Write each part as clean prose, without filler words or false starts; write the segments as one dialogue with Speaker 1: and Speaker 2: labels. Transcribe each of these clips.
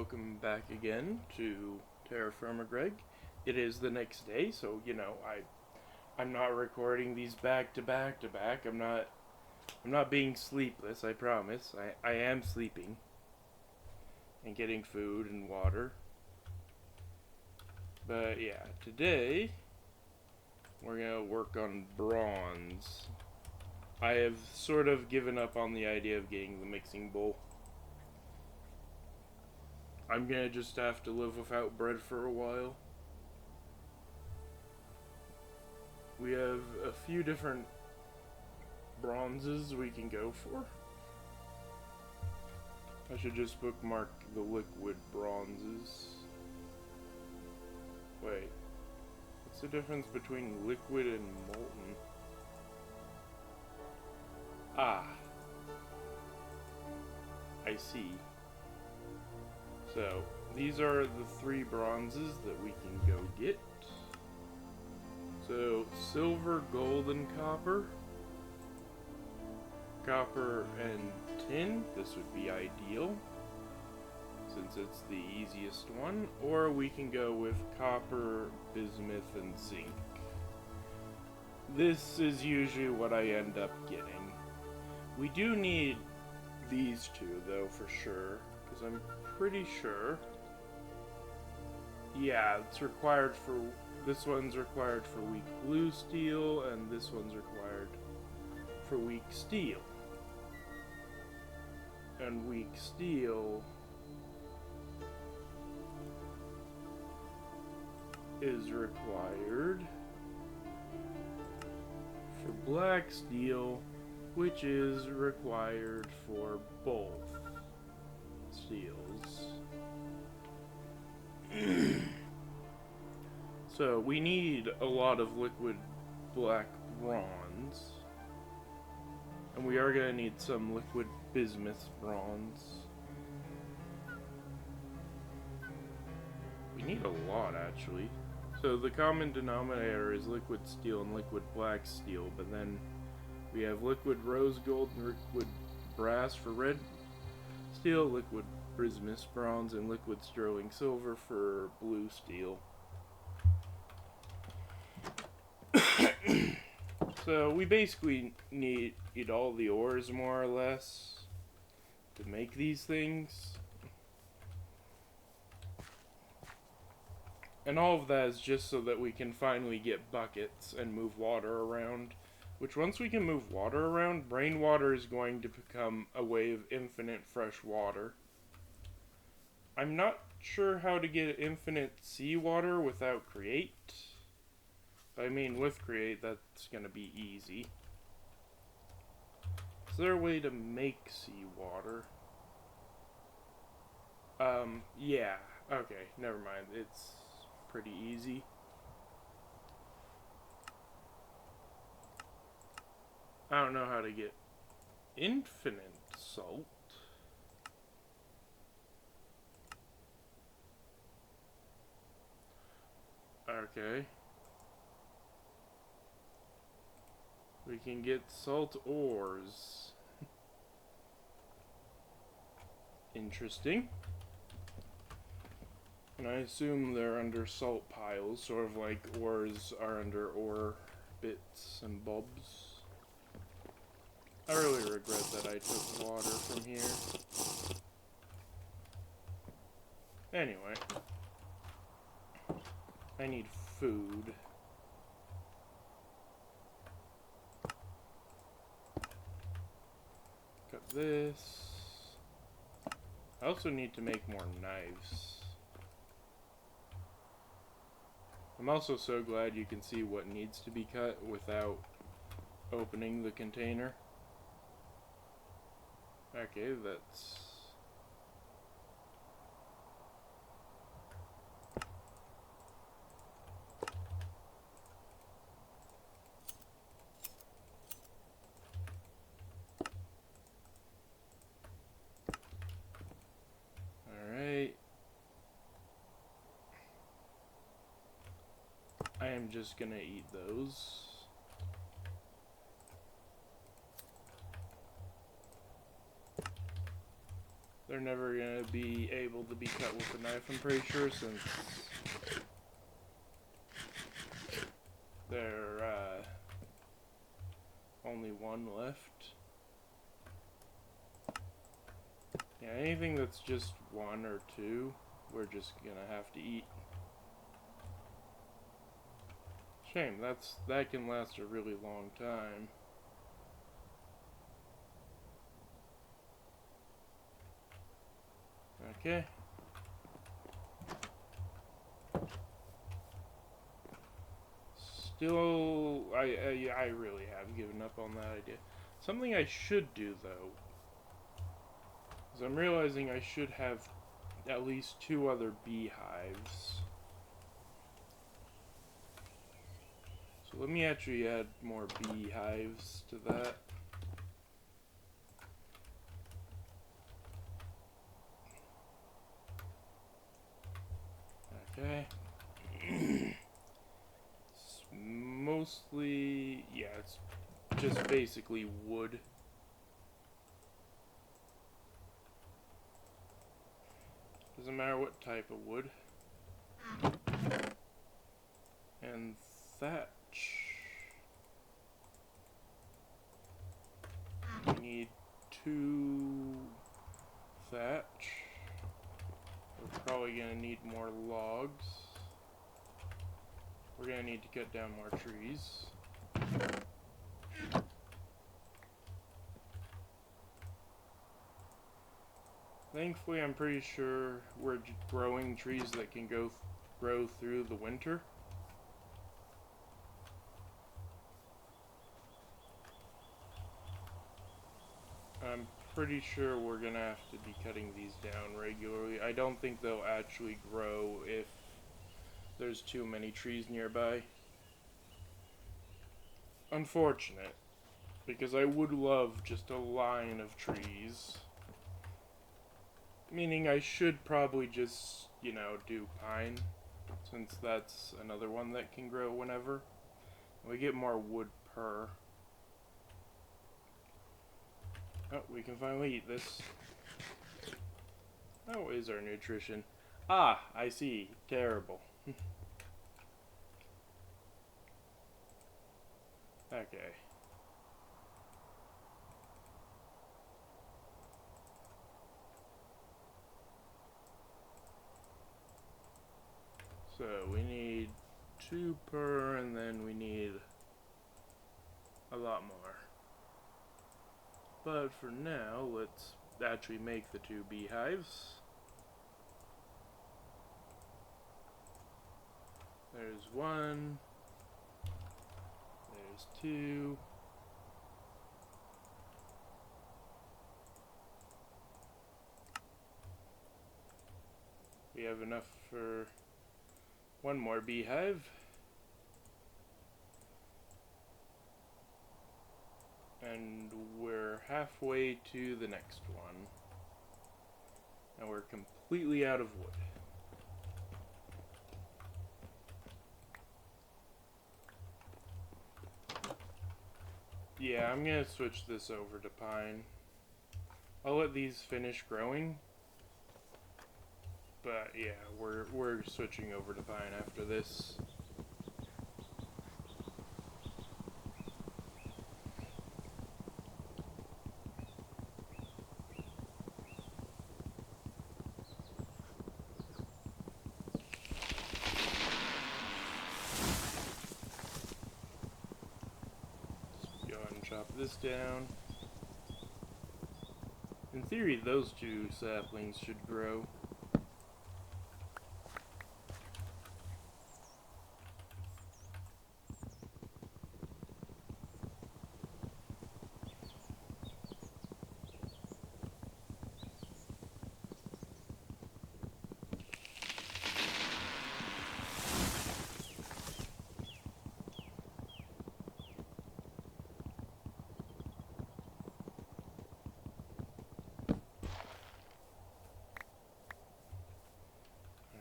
Speaker 1: welcome back again to TerraFirmaGreg. It is the next day, so I'm not recording these back to back to back. I'm not being sleepless, I promise. I am sleeping and getting food and water. But yeah, today we're gonna work on bronze. I have sort of given up on the idea of getting the mixing bowl. I'm gonna just have to live without bread for a while. We have a few different bronzes we can go for. I should just bookmark the liquid bronzes. Wait, what's the difference between liquid and molten? Ah, I see. So, these are the three bronzes that we can go get. So, silver, gold, and copper. Copper and tin, this would be ideal, since it's the easiest one. Or we can go with copper, bismuth, and zinc. This is usually what I end up getting. We do need these two, though, for sure, because I'm pretty sure. Yeah, it's required for. This one's required for weak blue steel, and this one's required for weak steel. And weak steel is required for black steel, which is required for both steels. So we need a lot of liquid black bronze, and we are going to need some liquid bismuth bronze. We need a lot, actually. So the common denominator is liquid steel and liquid black steel, but then we have liquid rose gold and liquid brass for red steel, liquid bismuth bronze, and liquid sterling silver for blue steel. So we basically need all the ores, more or less, to make these things. And all of that is just so that we can finally get buckets and move water around. Which, once we can move water around, rainwater is going to become a way of infinite fresh water. I'm not sure how to get infinite seawater without create. I mean, with create, that's gonna be easy. Is there a way to make seawater? Yeah. Okay, never mind. It's pretty easy. I don't know how to get infinite salt. Okay. We can get salt ores. Interesting. And I assume they're under salt piles, sort of like ores are under ore bits and bulbs. I really regret that I took water from here. Anyway. I need food. Cut this. I also need to make more knives. I'm also so glad you can see what needs to be cut without opening the container. Okay, that's... Alright. I am just gonna eat those. They're never gonna be able to be cut with a knife, I'm pretty sure, since there only one left. Yeah, anything that's just one or two, we're just gonna have to eat. Shame, that can last a really long time. Okay. Still, I really have given up on that idea. Something I should do, though, is I'm realizing I should have at least 2 other beehives. So let me actually add more beehives to that. Okay. It's mostly, yeah, it's just basically wood. Doesn't matter what type of wood. And thatch. We need 2 thatch. We're probably gonna need more logs. We're gonna need to cut down more trees. Thankfully, I'm pretty sure we're growing trees that can grow through the winter. I'm pretty sure we're gonna have to be cutting these down regularly. I don't think they'll actually grow if there's too many trees nearby. Unfortunate, because I would love just a line of trees. Meaning I should probably just, you know, do pine, since that's another one that can grow whenever. We get more wood per. Oh, we can finally eat this. How is our nutrition? Ah, I see. Terrible. Okay. So we need 2 per, and then we need a lot more. But for now, let's actually make the 2 beehives. There's 1. There's 2. We have enough for 1 more beehive. And we're halfway to the next one. And we're completely out of wood. Yeah, I'm gonna switch this over to pine. I'll let these finish growing. But yeah, we're switching over to pine after this. Let's go ahead and chop this down. In theory, those 2 saplings should grow.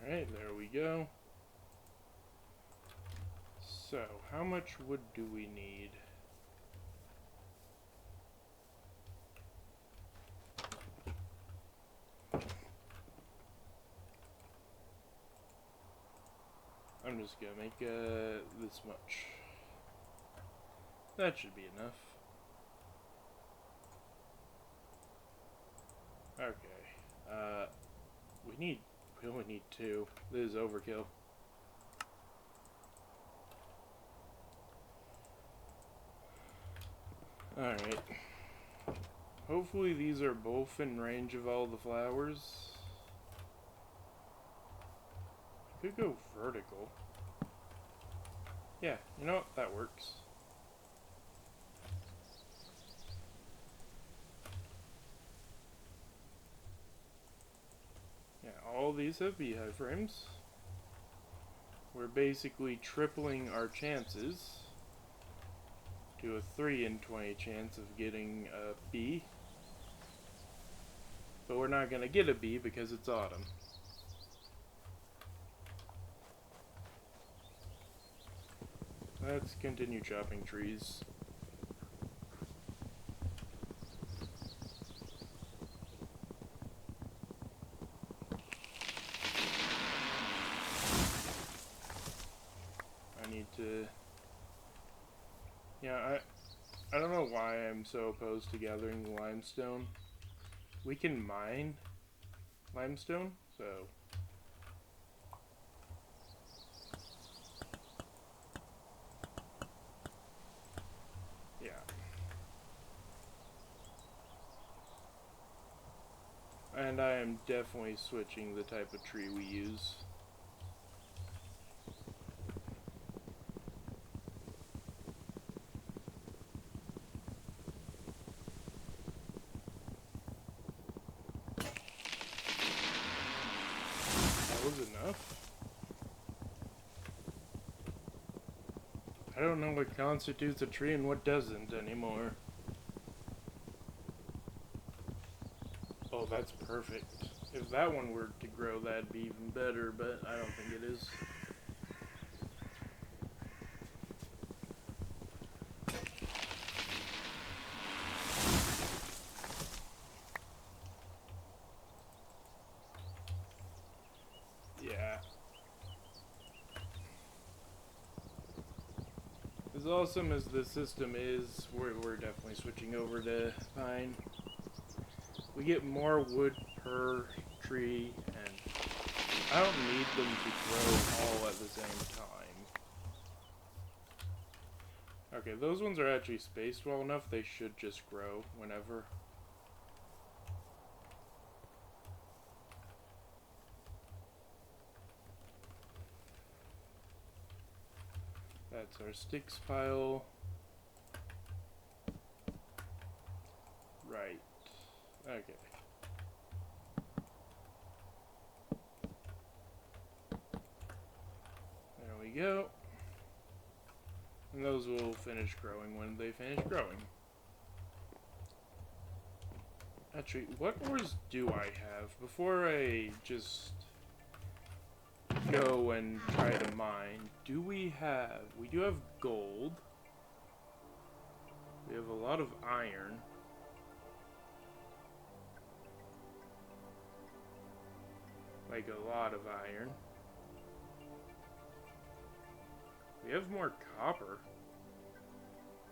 Speaker 1: Alright, there we go. So, how much wood do we need? I'm just gonna make this much. That should be enough. Okay. We only need 2. This is overkill. Alright. Hopefully these are both in range of all the flowers. I could go vertical. Yeah, you know what? That works. Yeah, all these have beehive frames. We're basically tripling our chances to a 3 in 20 chance of getting a bee. But we're not going to get a bee because it's autumn. Let's continue chopping trees. I need to... Yeah, I don't know why I'm so opposed to gathering limestone. We can mine limestone, so... yeah. And I am definitely switching the type of tree we use. That was enough. I don't know what constitutes a tree and what doesn't anymore. Oh, that's perfect. If that one were to grow, that'd be even better, but I don't think it is. Yeah. As awesome as the system is, we're definitely switching over to pine. We get more wood per tree, and I don't need them to grow all at the same time. Okay, those ones are actually spaced well enough, they should just grow whenever. That's our sticks pile. Right. Okay. There we go. And those will finish growing when they finish growing. Actually, what ores do I have? Before I just go and try to mine, we do have gold. We have a lot of iron. Like a lot of iron. We have more copper.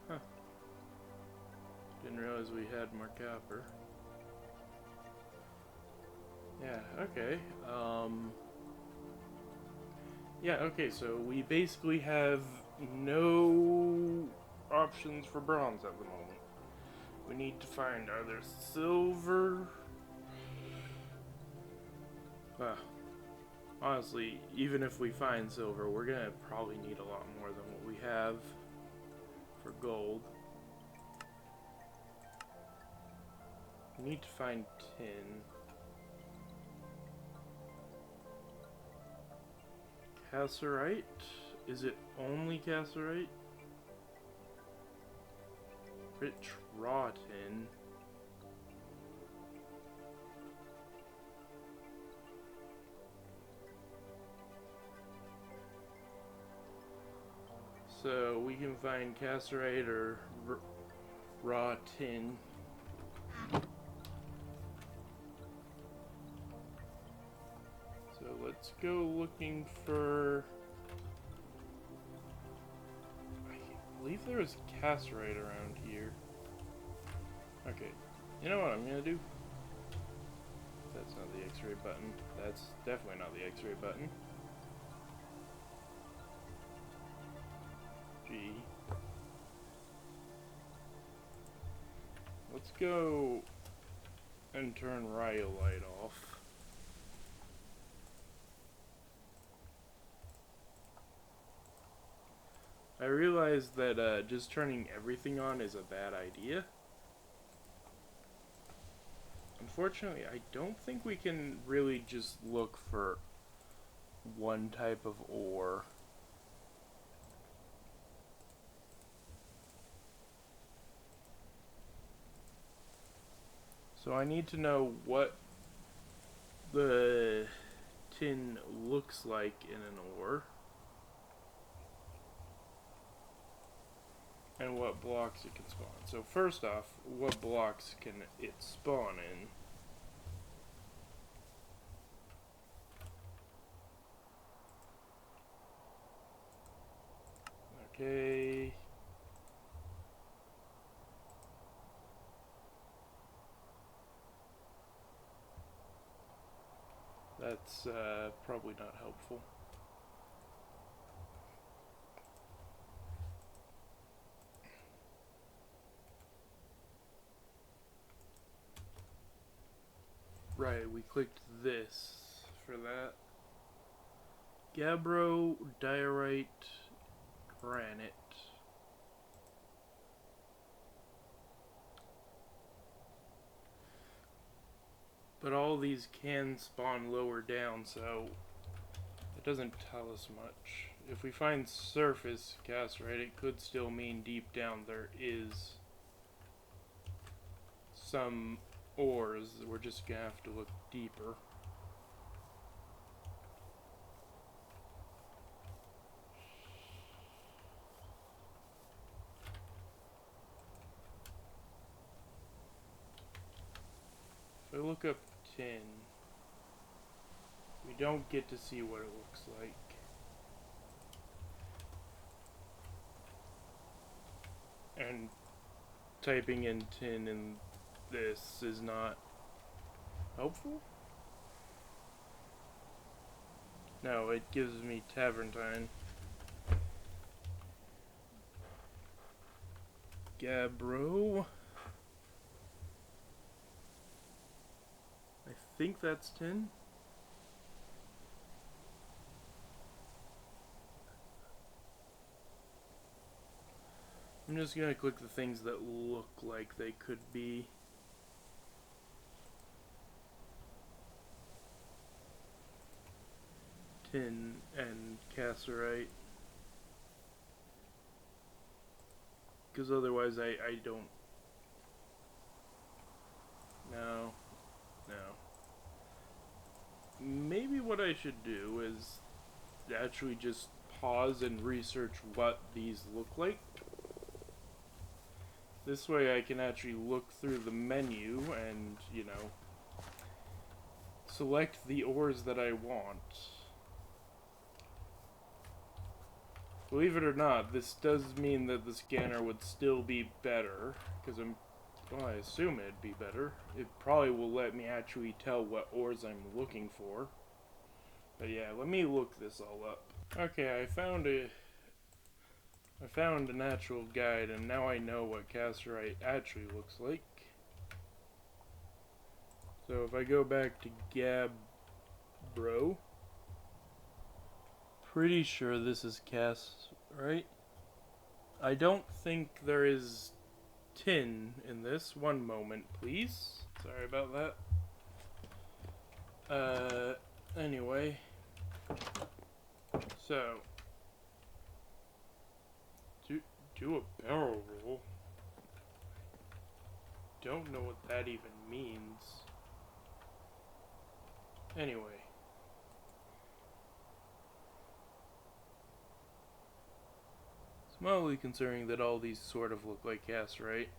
Speaker 1: Huh. Didn't realize we had more copper. Yeah, okay. Yeah, okay, so we basically have no options for bronze at the moment. We need to find either silver... honestly, even if we find silver, we're gonna probably need a lot more than what we have for gold. We need to find tin. Cassiterite? Is it only cassiterite? Rich raw tin. So we can find cassiterite or raw tin. So let's go looking for believe there was cassiterite around here. Okay, you know what I'm gonna do? That's not the X-ray button. That's definitely not the X-ray button. G. Let's go and turn rhyolite off. I realized that just turning everything on is a bad idea. Unfortunately, I don't think we can really just look for one type of ore. So I need to know what the tin looks like in an ore. And what blocks it can spawn. So first off, what blocks can it spawn in? Okay. That's probably not helpful. Right, we clicked this for that. Gabbro, diorite, granite. But all these can spawn lower down, so it doesn't tell us much. If we find surface cassiterite, it could still mean deep down there is some ores. We're just gonna have to look deeper. If I look up tin, we don't get to see what it looks like. And typing in tin in this is not helpful? No, it gives me Tavernine. Gabbro. I think that's tin. I'm just gonna click the things that look like they could be. Tin and cassiterite. Because otherwise I don't... No. Maybe what I should do is actually just pause and research what these look like. This way I can actually look through the menu and, you know, select the ores that I want. Believe it or not, this does mean that the scanner would still be better, because well, I assume it'd be better. It probably will let me actually tell what ores I'm looking for. But yeah, let me look this all up. Okay, I found an actual guide, and now I know what cassiterite actually looks like. So if I go back to Gabbro, pretty sure this is cassiterite. I don't think there is tin in this. One moment, please. Sorry about that. Anyway. So, do a barrel roll. Don't know what that even means. Anyway. It's mildly concerning that all these sort of look like cassiterite.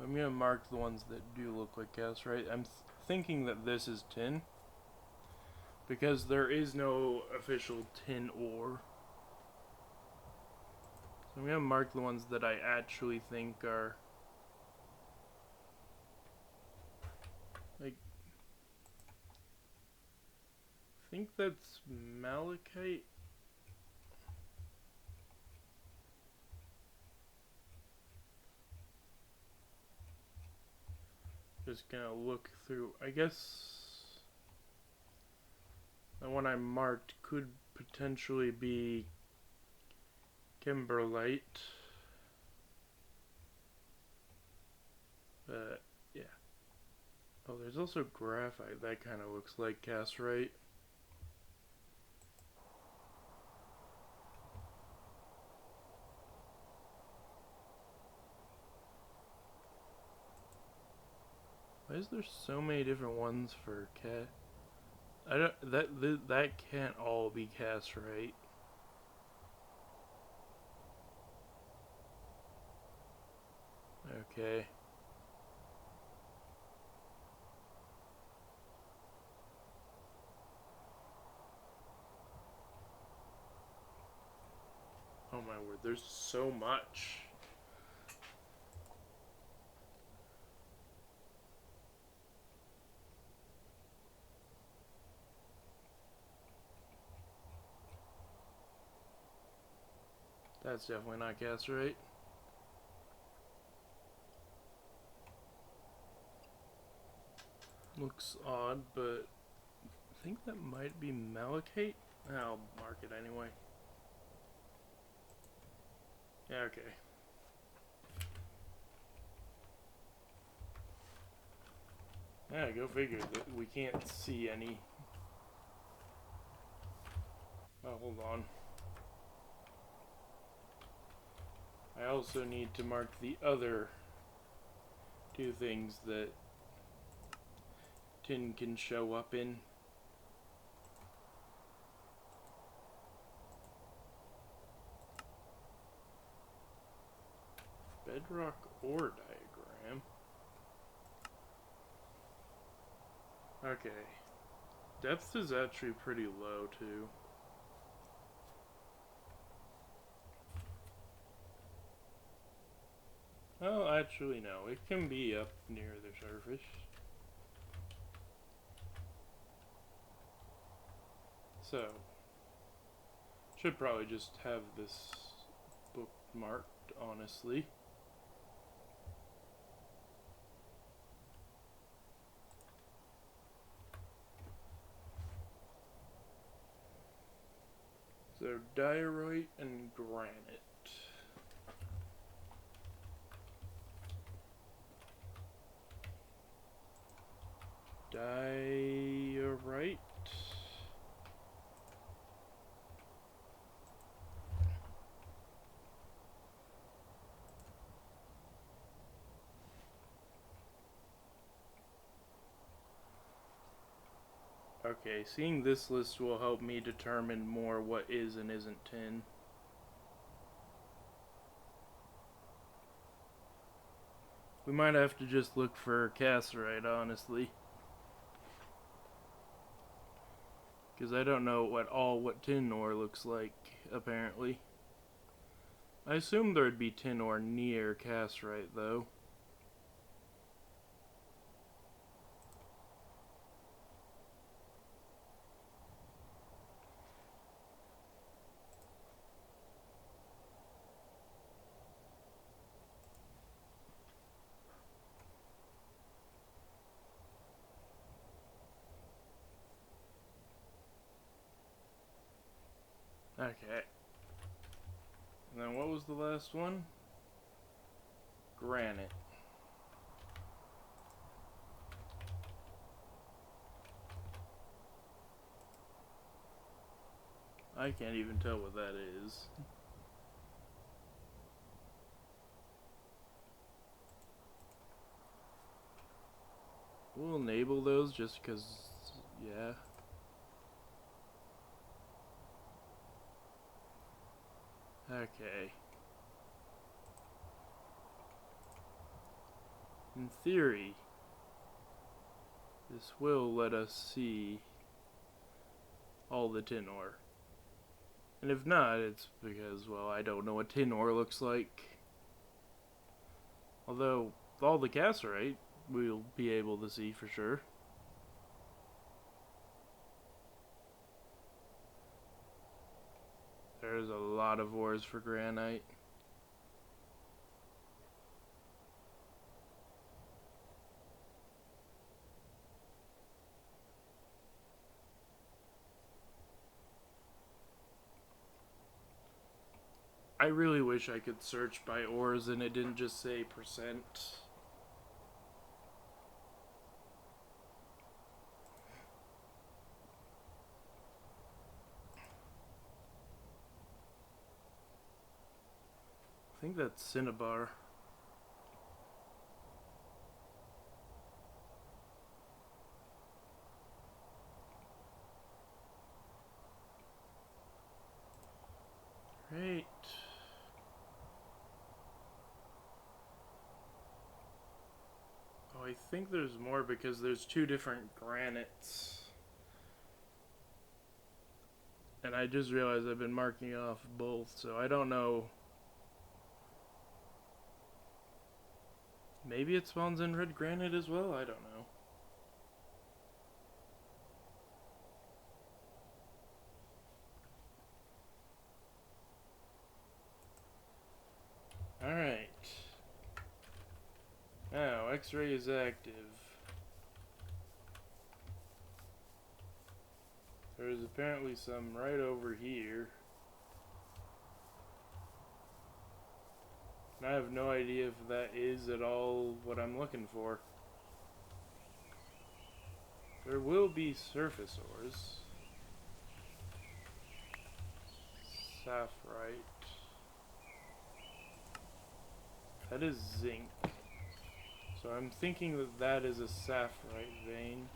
Speaker 1: I'm gonna mark the ones that do look like cassiterite. I'm thinking that this is tin. because there is no official tin ore. So I'm gonna mark the ones that I actually think are like, I think that's malachite. Just gonna look through. I guess the one I marked could potentially be kimberlite. Yeah. Oh, there's also graphite. That kind of looks like cassiterite. Why is there so many different ones for cat? I don't. That can't all be cassiterite. Okay. Oh my word, there's so much. That's definitely not cassiterite. Looks odd, but I think that might be malachite. I'll mark it anyway. Yeah, okay. Yeah, go figure that we can't see any. Oh, hold on. I also need to mark the other two things that tin can show up in. Bedrock ore diagram. Okay. Depth is actually pretty low, too. Oh, actually, no. It can be up near the surface. So, should probably just have this bookmarked, honestly. So, diorite and granite. Diorite. Okay, seeing this list will help me determine more what is and isn't tin. We might have to just look for cassiterite, honestly. Because I don't know what tin ore looks like, apparently. I assume there'd be tin ore near cassiterite, though. Okay. And then what was the last one? Granite. I can't even tell what that is. We'll enable those just because, yeah. Okay. In theory, this will let us see all the tin ore. And if not, it's because, well, I don't know what tin ore looks like. Although, all the cassiterite, we'll be able to see for sure. There's a lot of ores for granite. I really wish I could search by ores and it didn't just say percent. I think that's cinnabar. Right. Oh, I think there's more because there's two different granites. And I just realized I've been marking off both, so I don't know. Maybe it spawns in red granite as well? I don't know. Alright. Now, X-ray is active. There's apparently some right over here. And I have no idea if that is at all what I'm looking for. There will be surface ores. Sapphire. That is zinc. So I'm thinking that that is a sapphire vein.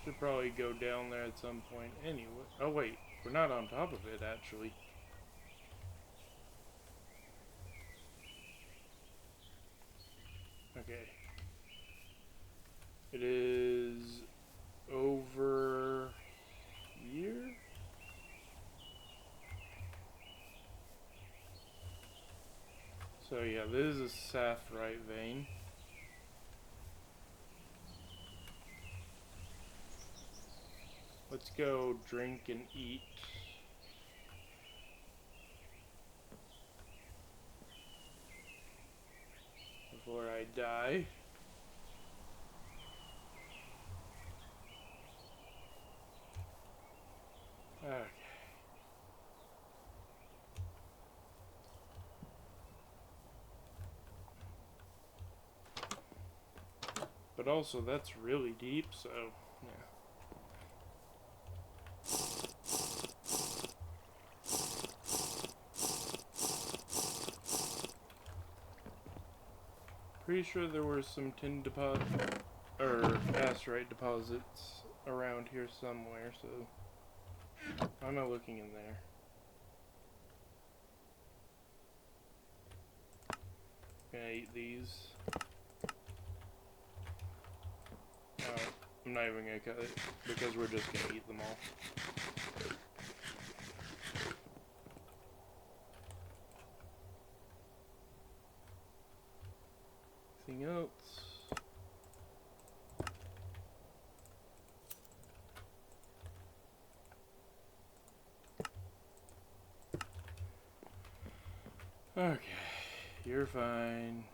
Speaker 1: Should probably go down there at some point anyway. Oh wait, we're not on top of it actually. Okay. It is over here? So yeah, this is a sapphire vein. Let's go drink and eat. Before I die. Okay. But also, that's really deep, so, yeah. Pretty sure there were some tin deposit or cassiterite deposits around here somewhere, so I'm not looking in there. Gonna eat these. I'm not even gonna cut it because we're just gonna eat them all. Anything else? Okay, you're fine.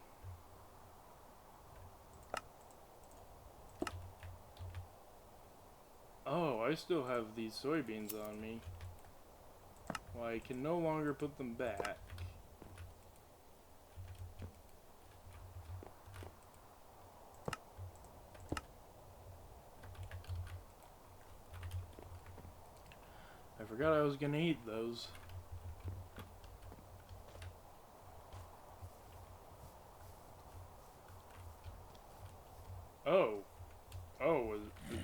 Speaker 1: Oh, I still have these soybeans on me. Well, I can no longer put them back. I forgot I was gonna eat those. Oh. Oh, was it...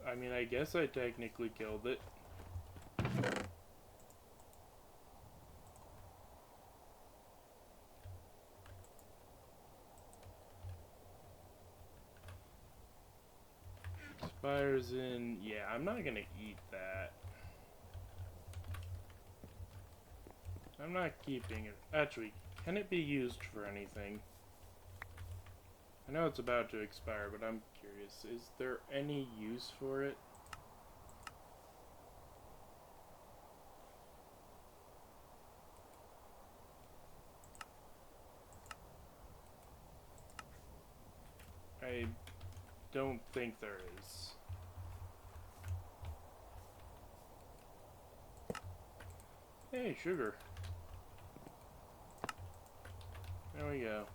Speaker 1: I mean, I guess I technically killed it. Fire's in. Yeah, I'm not gonna eat that. I'm not keeping it. Actually, can it be used for anything? I know it's about to expire, but I'm curious. Is there any use for it? I don't think there is. Hey, sugar. There we go.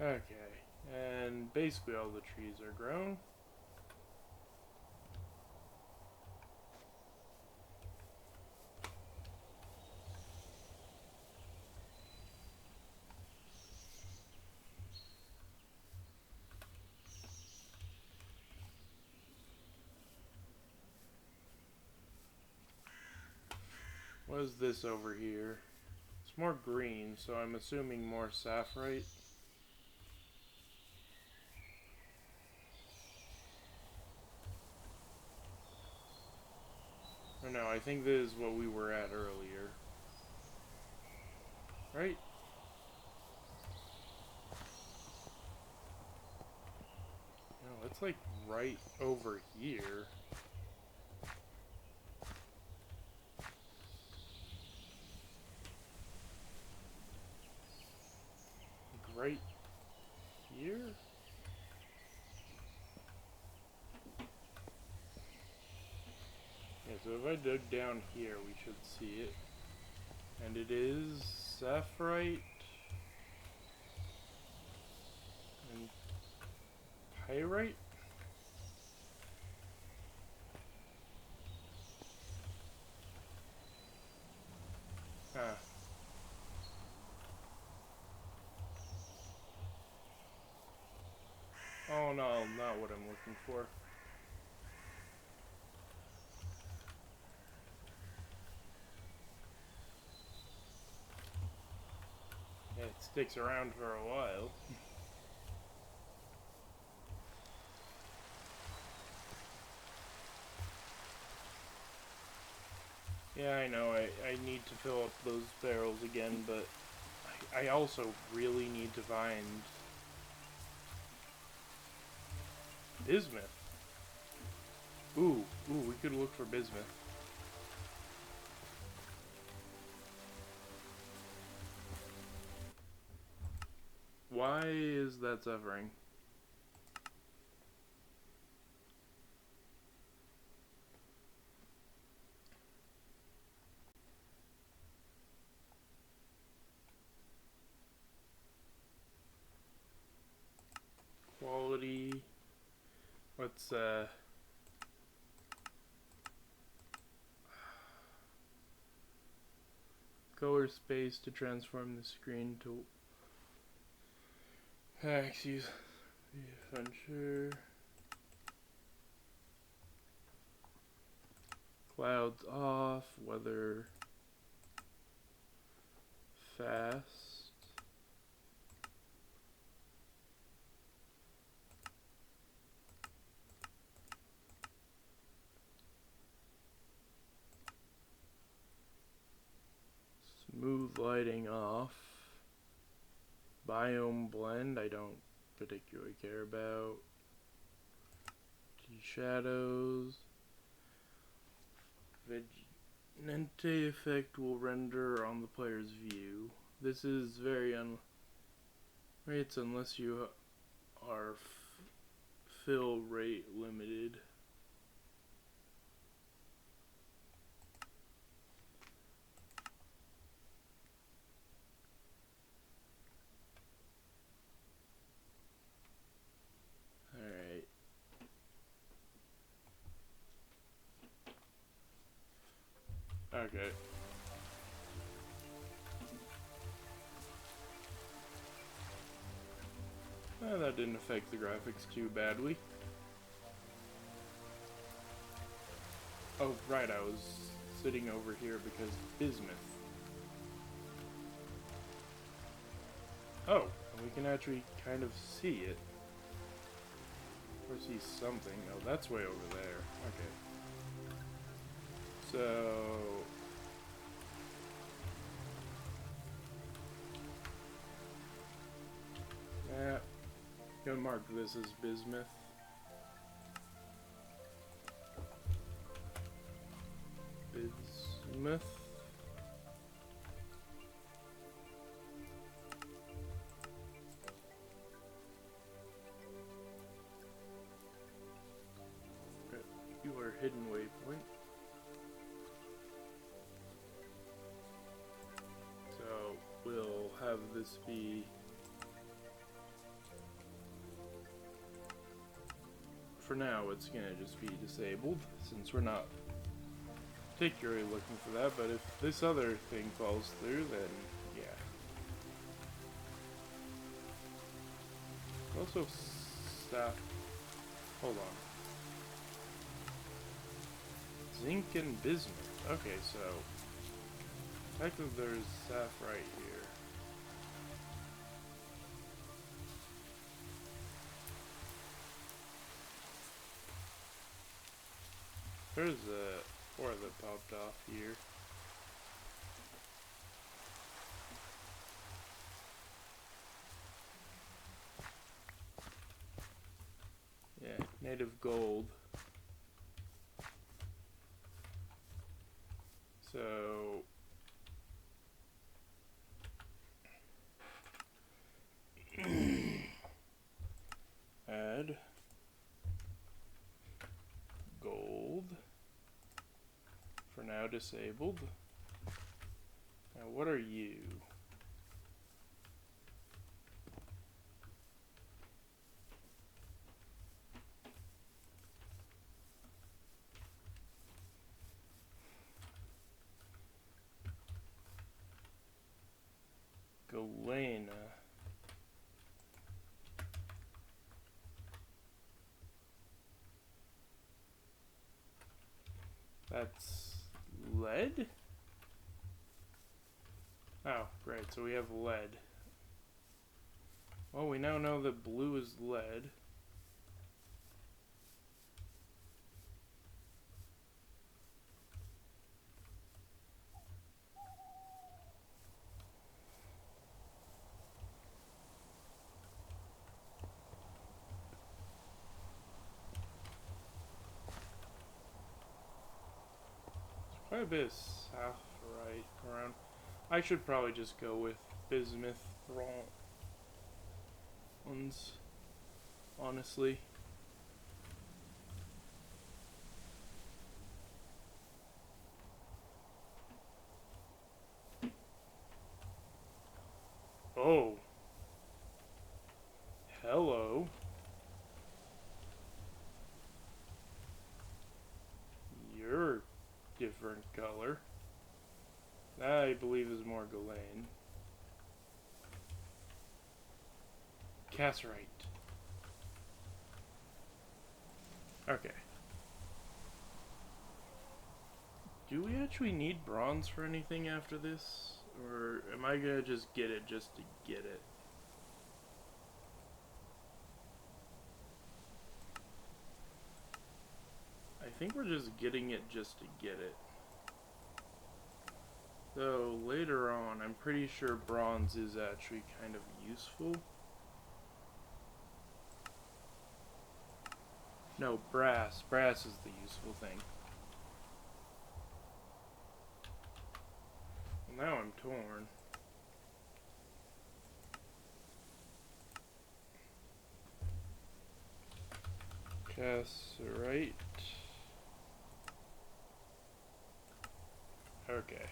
Speaker 1: Okay, and basically all the trees are grown. What is this over here? It's more green, so I'm assuming more sapphire. Or no, I think this is what we were at earlier. Right? No, it's like right over here. Like right here? Yeah, so if I dug down here, we should see it. And it is sapphire and pyrite? Ah. Oh no, not what I'm looking for. Yeah, it sticks around for a while. Yeah, I know, I need to fill up those barrels again, but I also really need to find bismuth. Ooh, we could look for bismuth. Why is that suffering? Quality. What's color space to transform the screen to excuse the adventure. Clouds off, weather fast. Smooth lighting off. Biome blend, I don't particularly care about. Shadows. Vigilante effect will render on the player's view. This is very rates unless you are fill rate limited. Alright. Okay. Oh, that didn't affect the graphics too badly. Oh, right, I was sitting over here because bismuth. Oh, we can actually kind of see it. Or see something. Oh, that's way over there. Okay. So... yeah. Gonna mark this as bismuth. Bismuth. You are hidden waypoint. So we'll have this be for now. It's gonna just be disabled since we're not particularly looking for that. But if this other thing falls through, then yeah. Also, staff. Hold on. Zinc and bismuth. Okay, so technically there's sap right here. There's a ore that popped off here. Yeah, native gold. So add gold. For now disabled. Now what are you? Galena. That's lead? Oh, right, so we have lead. Well, we now know that blue is lead. Quite a bit of sapphire around. I should probably just go with bismuth ones, honestly. Oh. Hello. You're different color. That, I believe, is more Ghislaine. Cassiterite. Okay. Do we actually need bronze for anything after this? Or am I gonna just get it just to get it? I think we're just getting it just to get it. Though later on, I'm pretty sure bronze is actually kind of useful. No, brass. Brass is the useful thing. Well, now I'm torn. Cassiterite. Okay.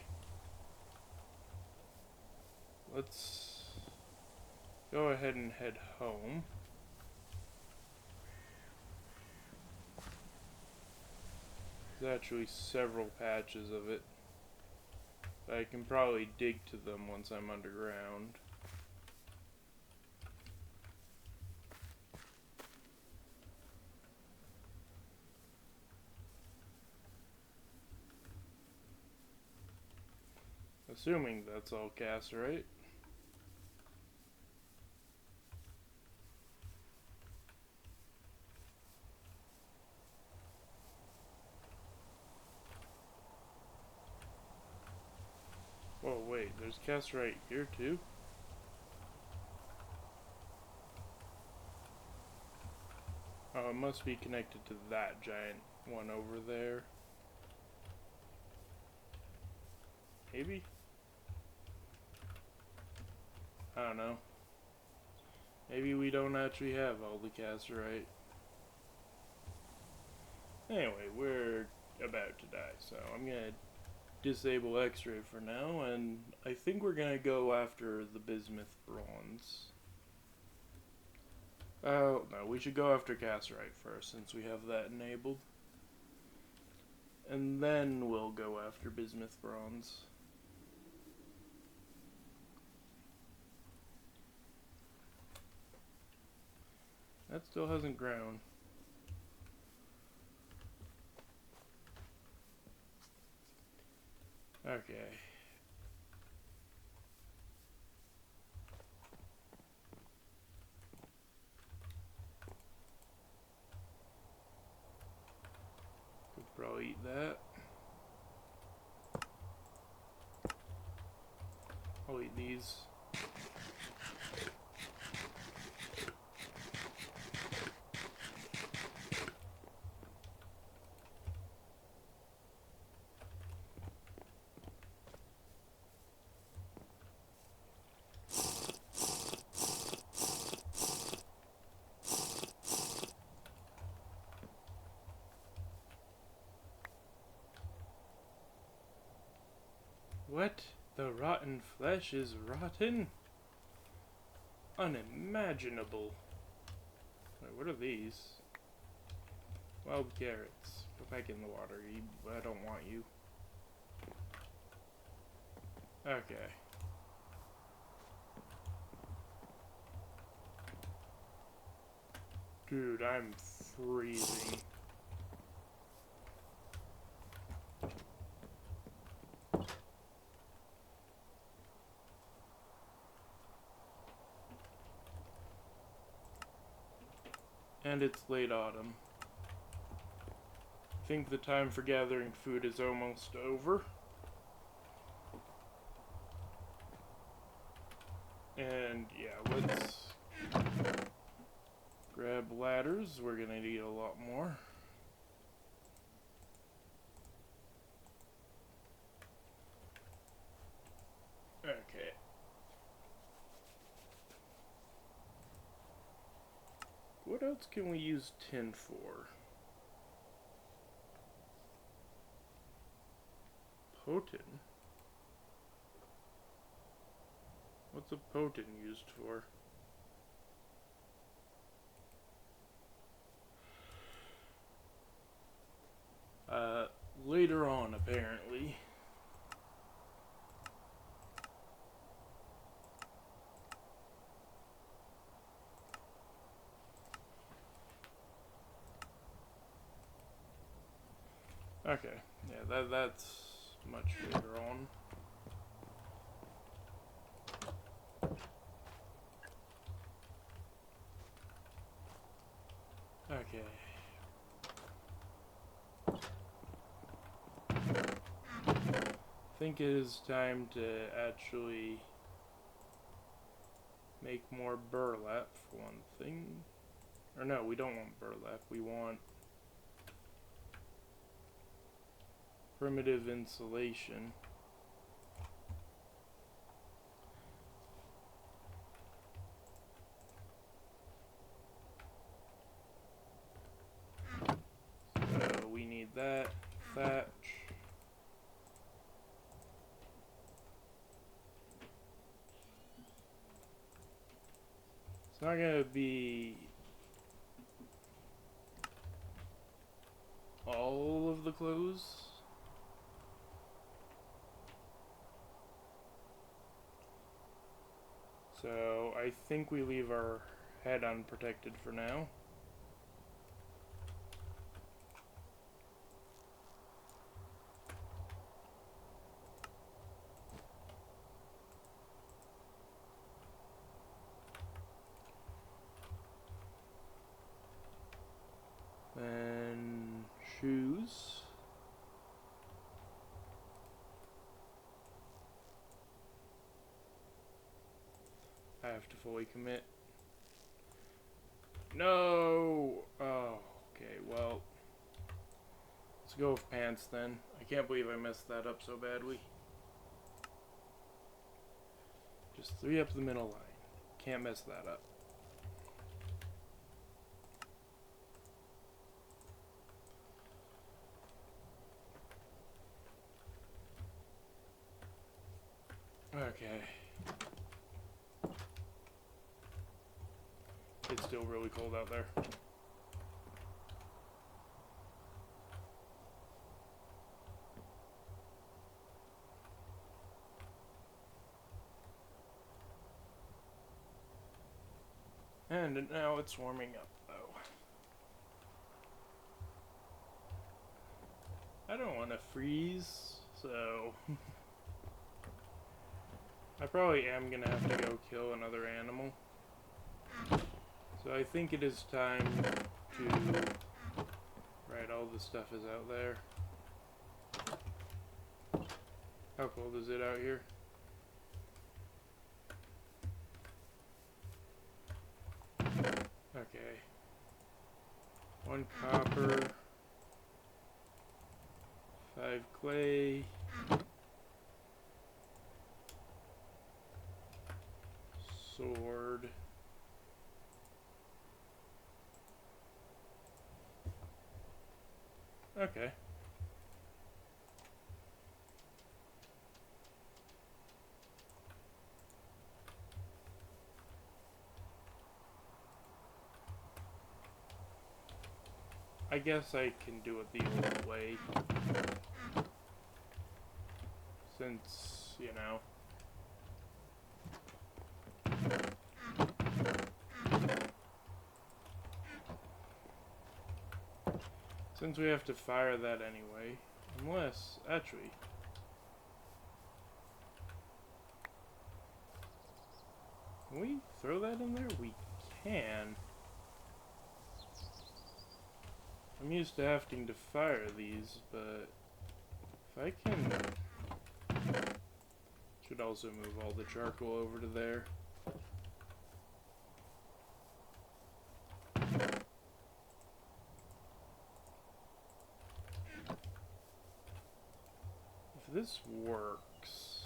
Speaker 1: Let's go ahead and head home. There's actually several patches of it. I can probably dig to them once I'm underground. assuming that's all cassiterite. Whoa, wait, there's cassiterite here too? Oh, it must be connected to that giant one over there. Maybe? I don't know. Maybe we don't actually have all the cassiterite. Anyway, we're about to die, so I'm gonna disable X-ray for now, and I think we're gonna go after the bismuth bronze. Oh, no, we should go after cassiterite first, since we have that enabled. And then we'll go after bismuth bronze. That still hasn't grown. Okay. Could probably eat that. I'll eat these. What? The rotten flesh is rotten? Unimaginable. Wait, what are these? Wild carrots. Go back in the water. I don't want you. Okay. Dude, I'm freezing. And it's late autumn. I think the time for gathering food is almost over. And yeah, let's grab ladders. We're gonna need a lot more. Okay. What else can we use tin for? Potent? What's a potent used for? Later on, apparently. Okay, yeah, that's much later on. Okay. I think it is time to actually make more burlap for one thing. Or no, we don't want burlap, we want primitive insulation. So we need that, thatch. It's not gonna be all of the clothes. So I think we leave our head unprotected for now. Then shoes. I have to fully commit. No! Oh, okay, well. Let's go with pants then. I can't believe I messed that up so badly. Just 3 up the middle line. Can't mess that up. Okay. It's still really cold out there. And now it's warming up, though. I don't want to freeze, so... I probably am going to have to go kill another animal. So I think it is time to... Right, all the stuff is out there. How cold is it out here? Okay. 1 copper. 5 clay. Sword. Okay. I guess I can do it the old way. Since, you know. Since we have to fire that anyway. Unless, actually. Can we throw that in there? We can. I'm used to having to fire these, but if I can... Should also move all the charcoal over to there. If this works...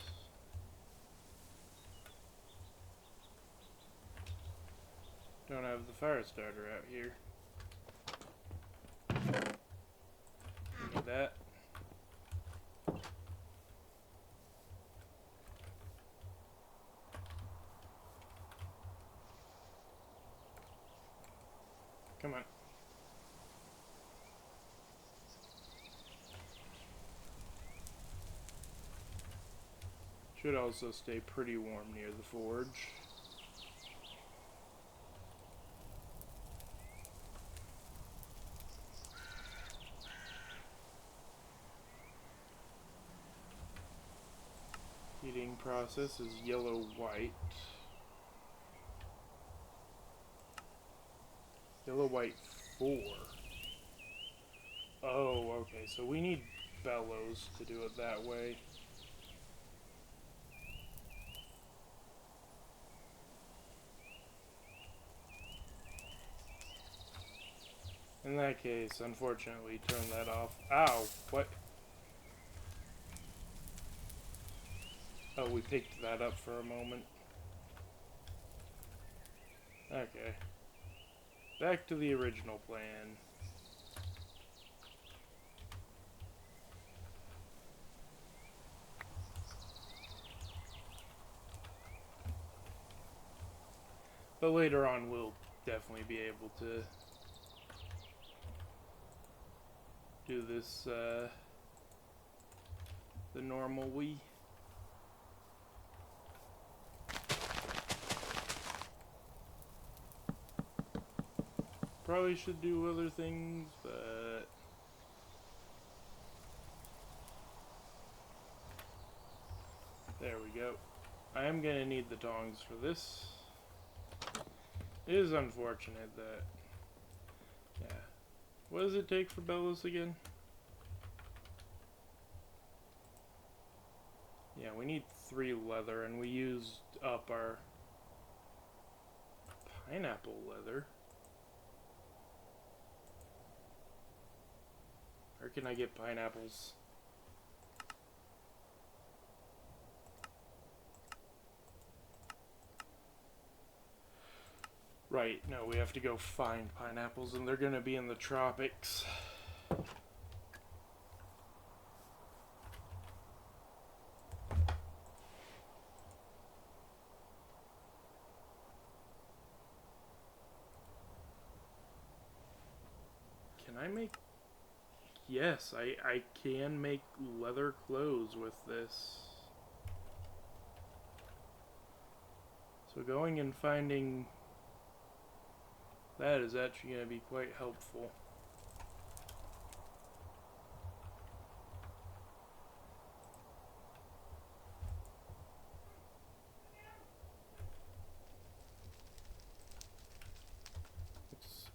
Speaker 1: Don't have the fire starter out here. Need that. Come on. Should also stay pretty warm near the forge. Heating process is yellow-white. Yellow-white 4. Oh, okay, so we need bellows to do it that way. In that case, unfortunately, turn that off. Ow! What? Oh, we picked that up for a moment. Okay. Back to the original plan. But later on, we'll definitely be able to do this, the normal way. Probably should do other things, but... There we go. I am gonna need the tongs for this. It is unfortunate that... Yeah. What does it take for bellows again? Yeah, we need 3 leather, and we used up our pineapple leather. Where can I get pineapples? Right, no, we have to go find pineapples, and they're gonna be in the tropics. Can I make... Yes, I can make leather clothes with this. So going and finding that is actually going to be quite helpful.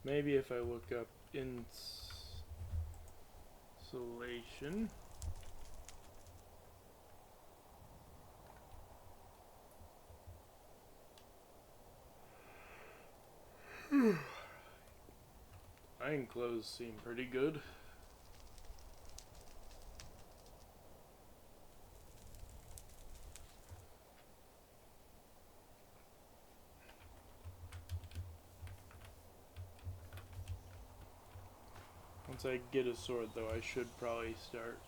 Speaker 1: Maybe if I look up insulation. Iron clothes seem pretty good. Once I get a sword, though, I should probably start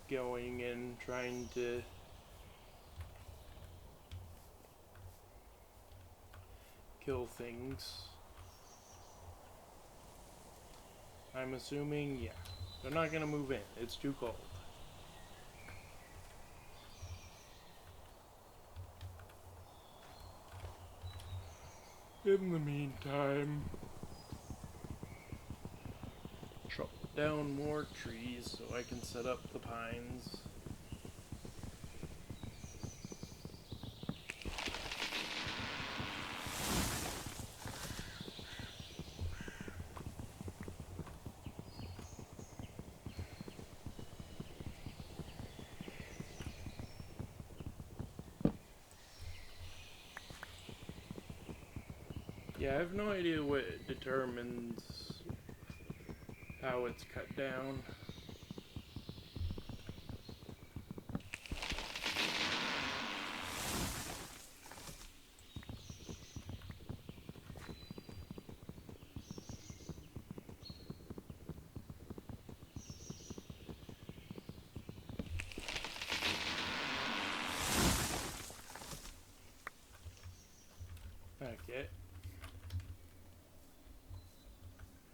Speaker 1: going and trying to kill things. I'm assuming, yeah. They're not gonna move in. It's too cold. In the meantime, chop down more trees so I can set up the pines. Yeah, I have no idea what determines how it's cut down. Okay.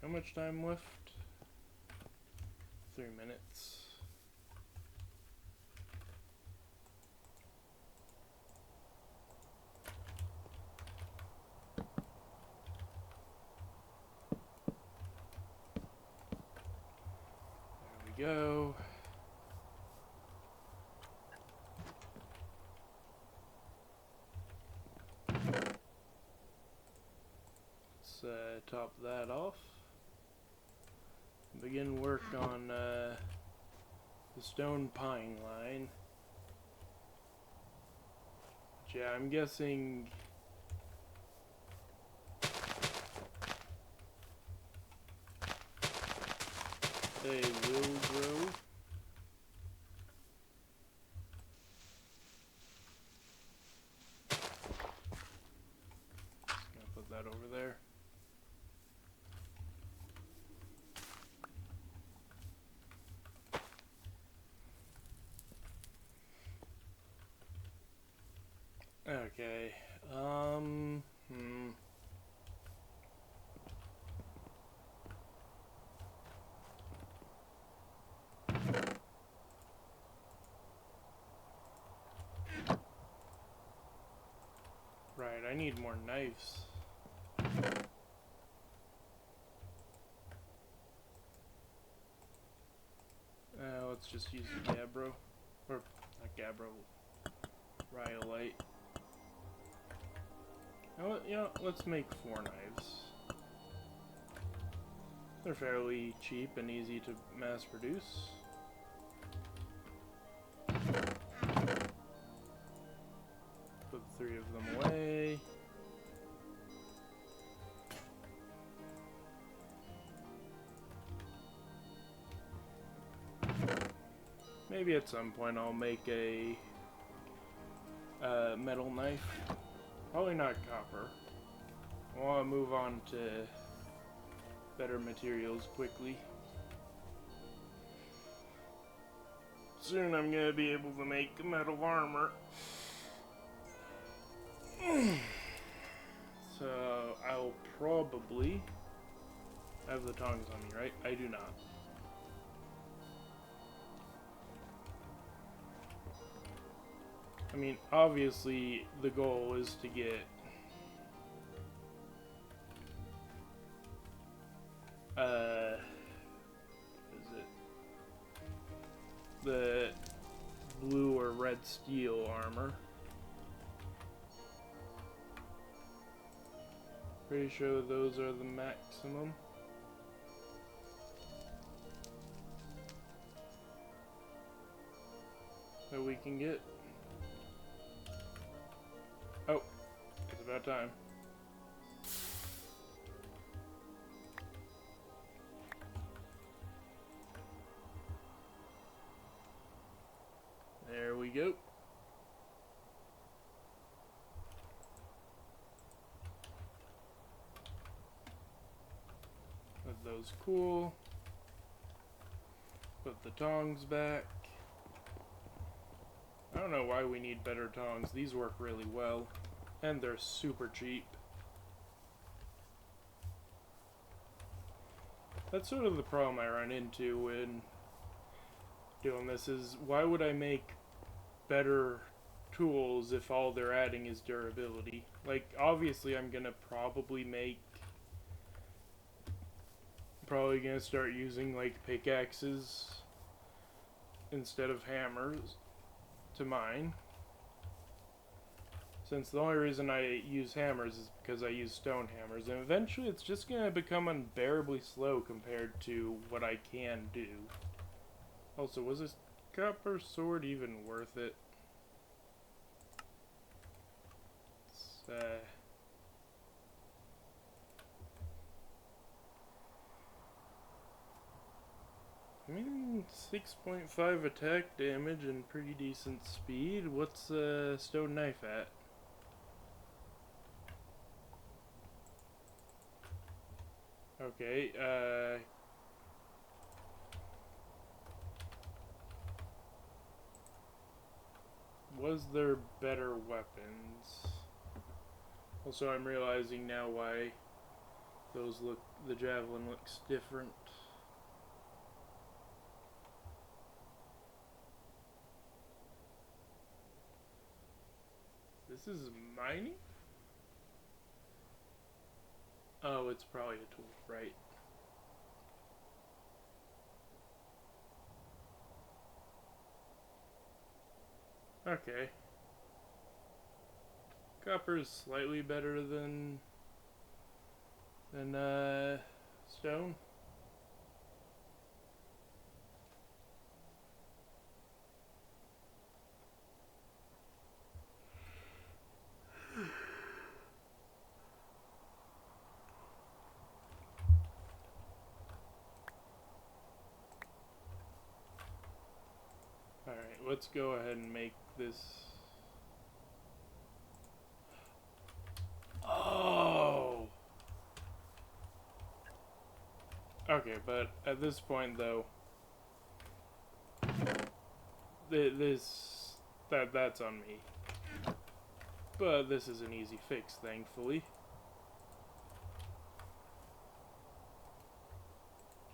Speaker 1: How much time left? 3 minutes. There we go. Let's top that off. Begin work on the stone pine line. But yeah, I'm guessing they will grow. Just gonna put that over there. Okay, Right, I need more knives. Let's just use the gabbro. Or, not gabbro, rhyolite. You know, let's make 4 knives. They're fairly cheap and easy to mass produce. Put 3 of them away. Maybe at some point I'll make a metal knife. Probably not copper. I want to move on to better materials quickly. Soon I'm going to be able to make metal armor. So I'll probably have the tongs on me, right? I do not. I mean, obviously the goal is to get is it the blue or red steel armor. Pretty sure those are the maximum. That we can get. Oh, it's about time. There we go. Let those cool. Put the tongs back. I don't know why we need better tongs. These work really well. And they're super cheap. That's sort of the problem I run into when doing this is, why would I make better tools if all they're adding is durability? Like, obviously I'm gonna probably start using like pickaxes instead of hammers to mine, since the only reason I use hammers is because I use stone hammers, and eventually it's just gonna become unbearably slow compared to what I can do. Also, was this copper sword even worth it? It's, I mean, 6.5 attack damage and pretty decent speed. What's a stone knife at? Okay, was there better weapons? Also, I'm realizing now why the javelin looks different. This is mining? Oh, it's probably a tool, right? Okay. Copper is slightly better than stone. Alright, let's go ahead and make this. Oh! Okay, but at this point though, that's on me. But this is an easy fix, thankfully.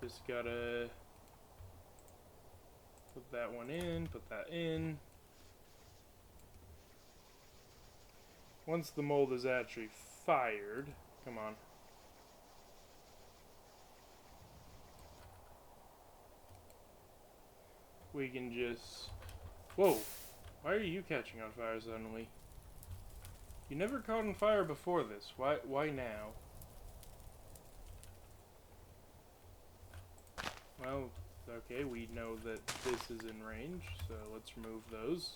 Speaker 1: Just gotta put that one in, put that in. Once the mold is actually fired, come on. We can just... Whoa! Why are you catching on fire suddenly? You never caught on fire before this. Why now? Well, okay, we know that this is in range, so let's remove those.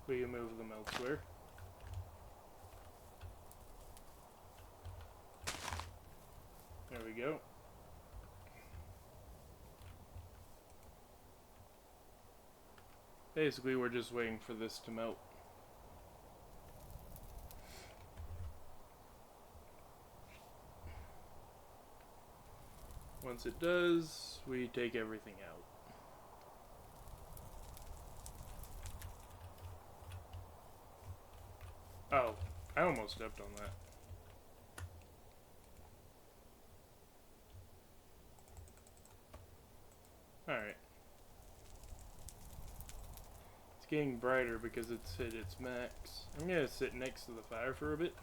Speaker 1: We can move them elsewhere. There we go. Basically, we're just waiting for this to melt. Once it does, we take everything out. Oh, I almost stepped on that. Alright. It's getting brighter because it's hit its max. I'm gonna sit next to the fire for a bit.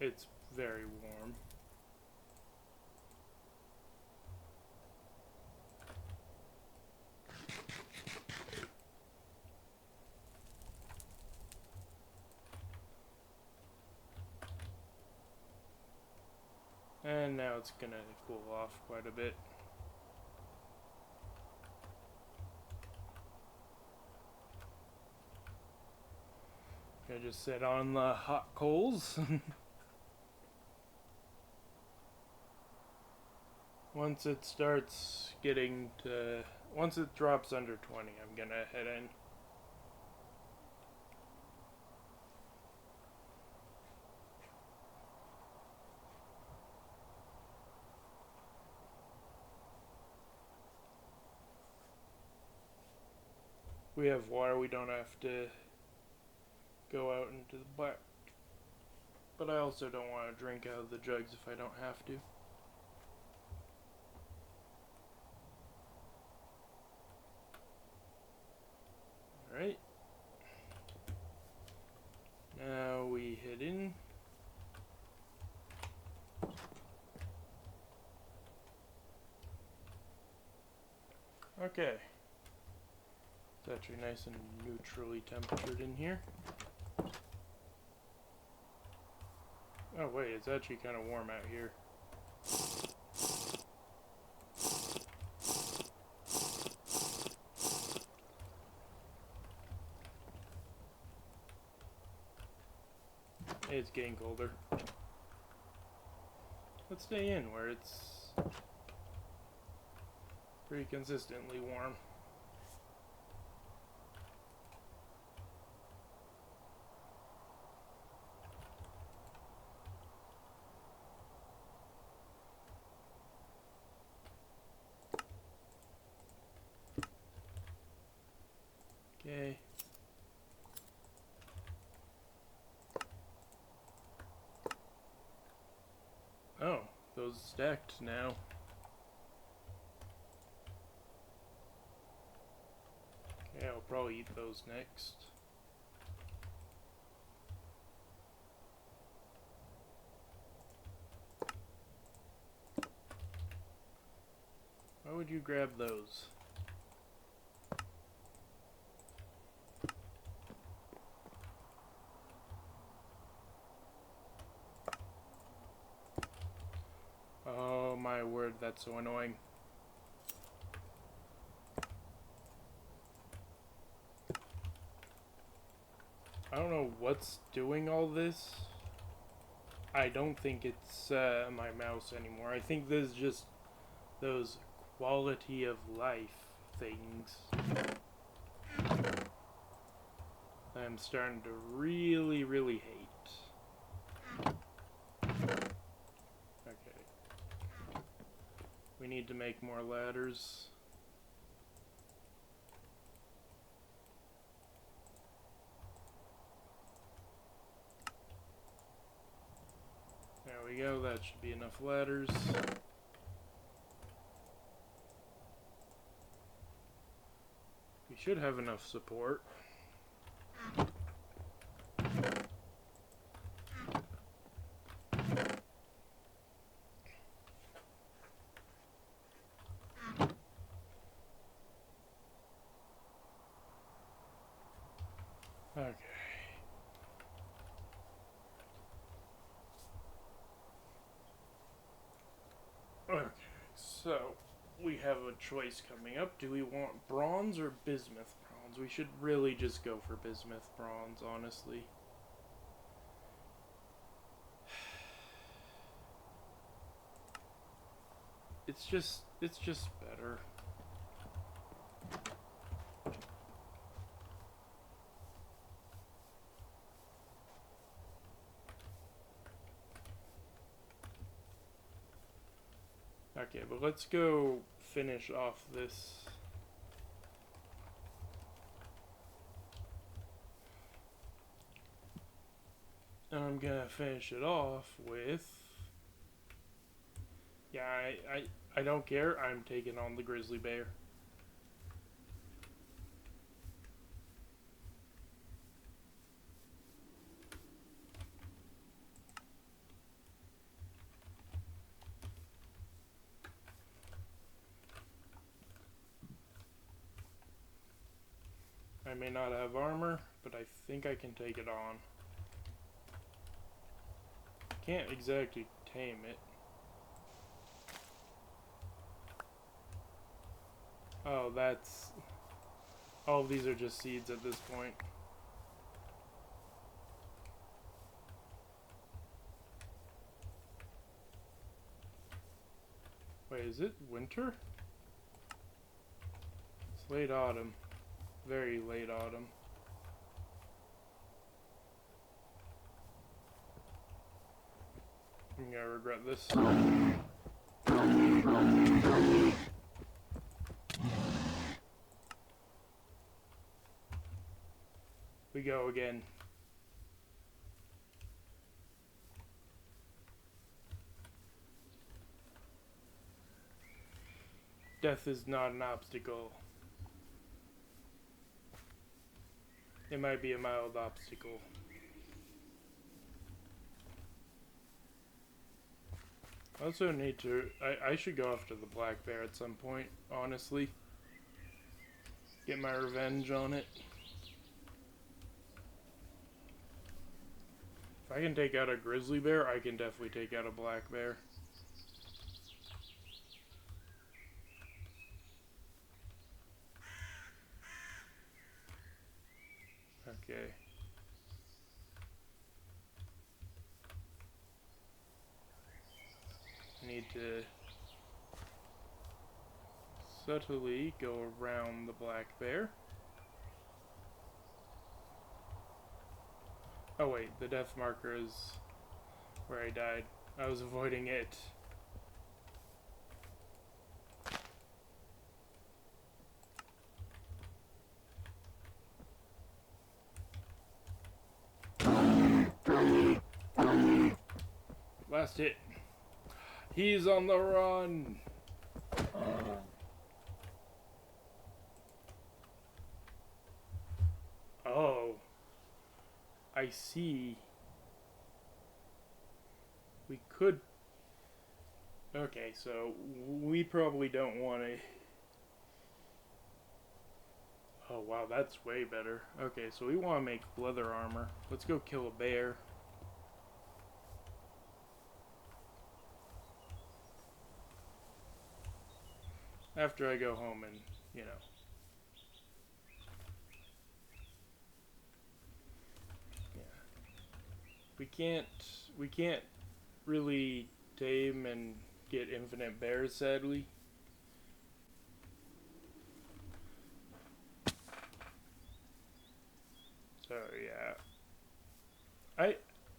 Speaker 1: It's very warm. And now it's gonna cool off quite a bit. Gonna just sit on the hot coals. Once it starts getting to... Once it drops under 20, I'm gonna head in. We have water, we don't have to go out into the black. But I also don't want to drink out of the jugs if I don't have to. Alright. Now we head in. Okay. It's actually nice and neutrally temperatured in here. Oh wait, it's actually kind of warm out here. It's getting colder. Let's stay in where it's pretty consistently warm. Okay. Oh, those stacked now. Yeah, I'll probably eat those next. Why would you grab those? Oh my word, that's so annoying. I don't know what's doing all this. I don't think it's my mouse anymore. I think this is just those quality of life things I'm starting to really, really hate. Okay. We need to make more ladders. There we go, that should be enough ladders. We should have enough support. Okay. Okay, so we have a choice coming up. Do we want bronze or bismuth bronze? We should really just go for bismuth bronze, honestly. It's just better. Okay, but let's go finish off this. And I'm gonna finish it off with... Yeah, I don't care. I'm taking on the grizzly bear. I may not have armor, but I think I can take it on. Can't exactly tame it. Oh, that's... All of these are just seeds at this point. Wait, is it winter? It's late autumn. Very late autumn. I'm gonna regret this. We go again. Death is not an obstacle. It might be a mild obstacle. I also need to... I should go after the black bear at some point, honestly. Get my revenge on it. If I can take out a grizzly bear, I can definitely take out a black bear. Okay. I need to subtly go around the black bear. Oh wait, the death marker is where I died. I was avoiding it. Last hit. He's on the run. Oh. I see. We could... Okay, so we probably don't want to... Oh wow, that's way better. Okay, so we want to make leather armor. Let's go kill a bear. After I go home and, you know. Yeah. We can't really tame and get infinite bears, sadly. So, yeah.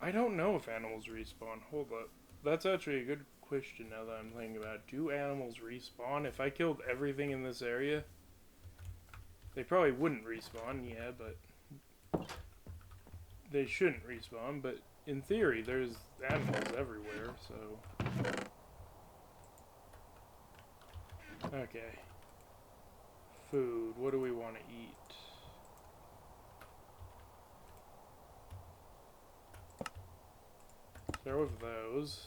Speaker 1: I don't know if animals respawn. Hold up. That's actually a good question now that I'm thinking about it. Do animals respawn? If I killed everything in this area, they probably wouldn't respawn, yeah, but they shouldn't respawn, but in theory, there's animals everywhere, so... Okay. Food. What do we want to eat? Start with those.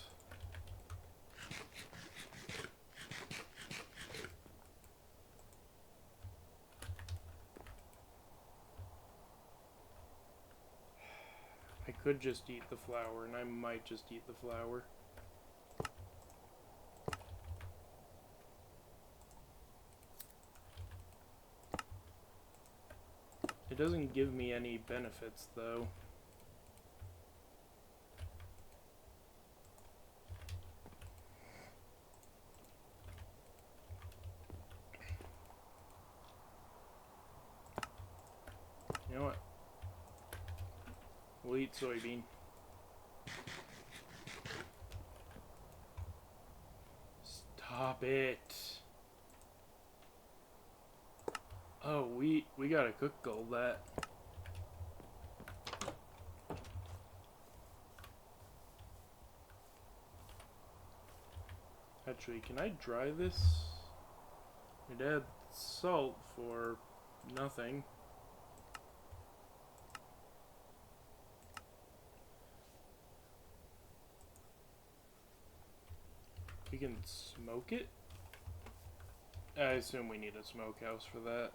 Speaker 1: I could just eat the flour, and I might just eat the flour. It doesn't give me any benefits, though. You know what? We'll eat soybean. Stop it. Oh, we gotta cook all that. Actually, can I dry this? It adds salt for nothing. We can smoke it? I assume we need a smokehouse for that.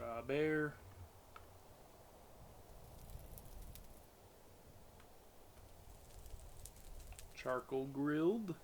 Speaker 1: Raw bear. Charcoal grilled.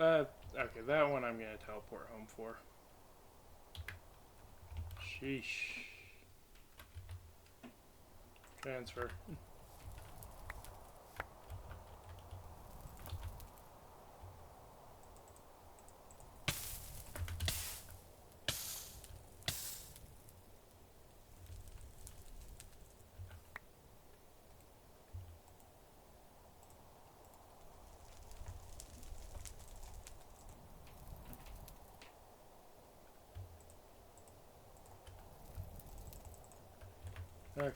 Speaker 1: Okay, that one I'm gonna teleport home for. Sheesh. Transfer. Okay.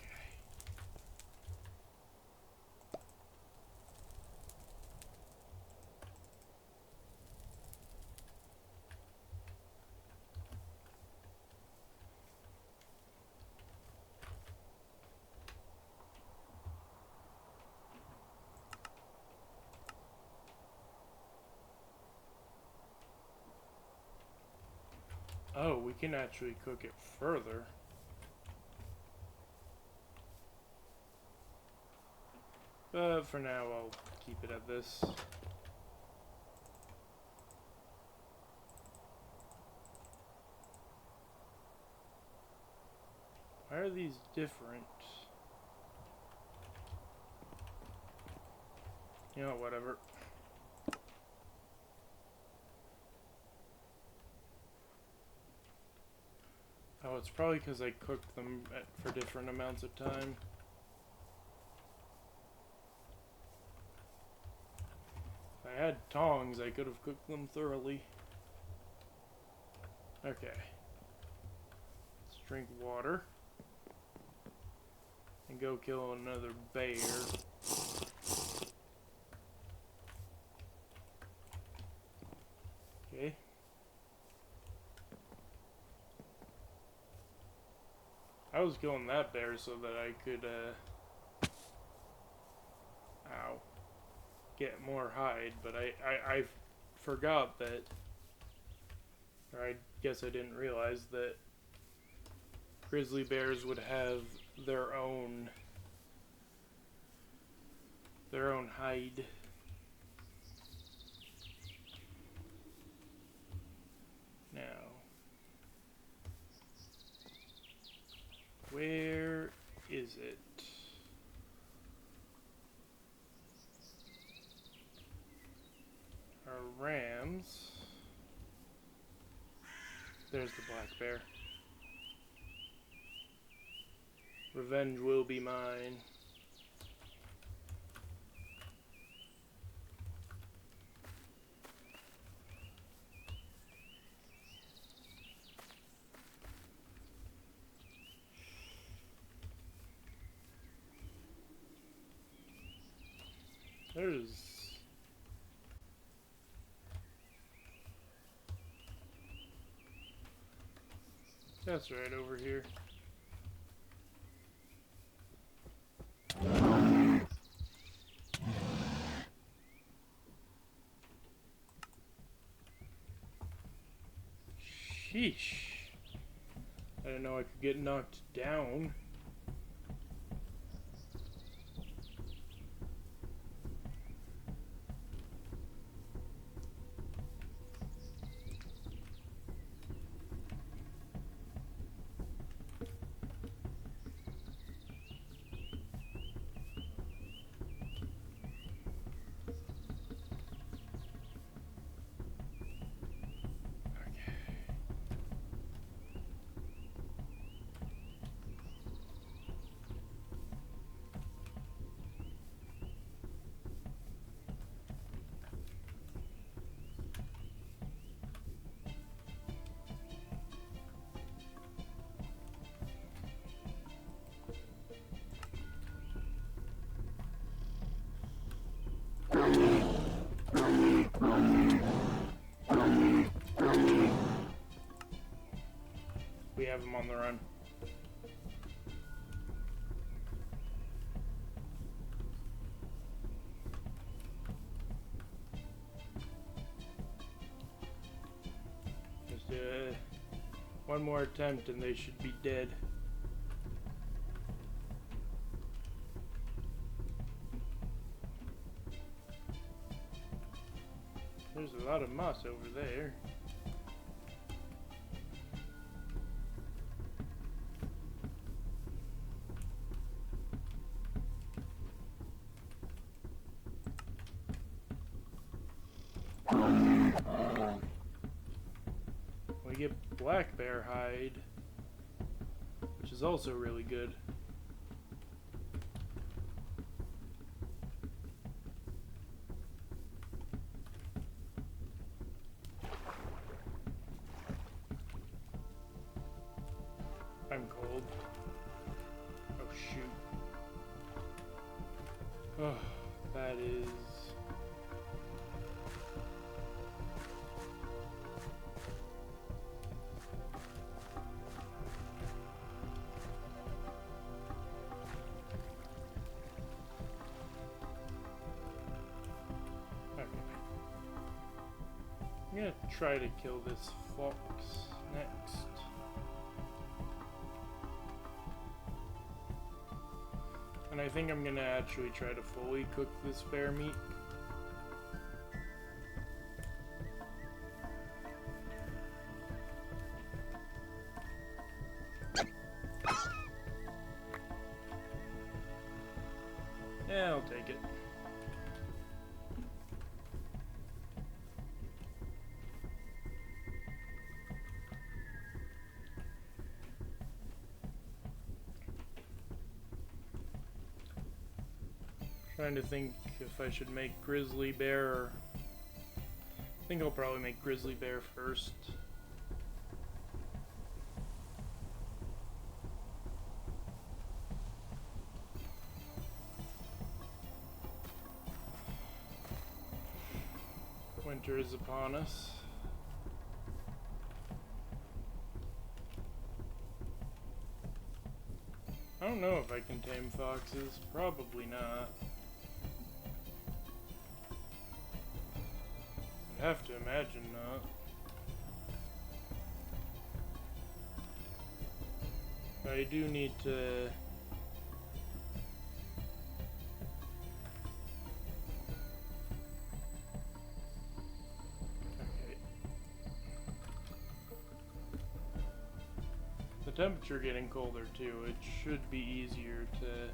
Speaker 1: Oh, we can actually cook it further. But for now, I'll keep it at this. Why are these different? You know, whatever. Oh, it's probably because I cooked them for different amounts of time. If I had tongs, I could have cooked them thoroughly. Okay. Let's drink water. And go kill another bear. Okay. I was killing that bear so that I could, ow, get more hide, but I forgot that, or I guess I didn't realize that grizzly bears would have their own hide. Now, where is it? Our rams. There's the black bear. Revenge will be mine. There's... That's right over here. Sheesh. I didn't know I could get knocked down. We have him on the run. Just one more attempt and they should be dead. There's a lot of moss over there. We get black bear hide, which is also really good. I'm cold. Oh shoot. Oh, that is... Okay. I'm gonna try to kill this fox next. And I think I'm gonna actually try to fully cook this bear meat. Yeah, I'll take it. Trying to think if I should make grizzly bear or... I think I'll probably make grizzly bear first. Winter is upon us. I don't know if I can tame foxes. Probably not. I'd have to imagine not. But I do need to... Okay. The temperature getting colder too. It should be easier to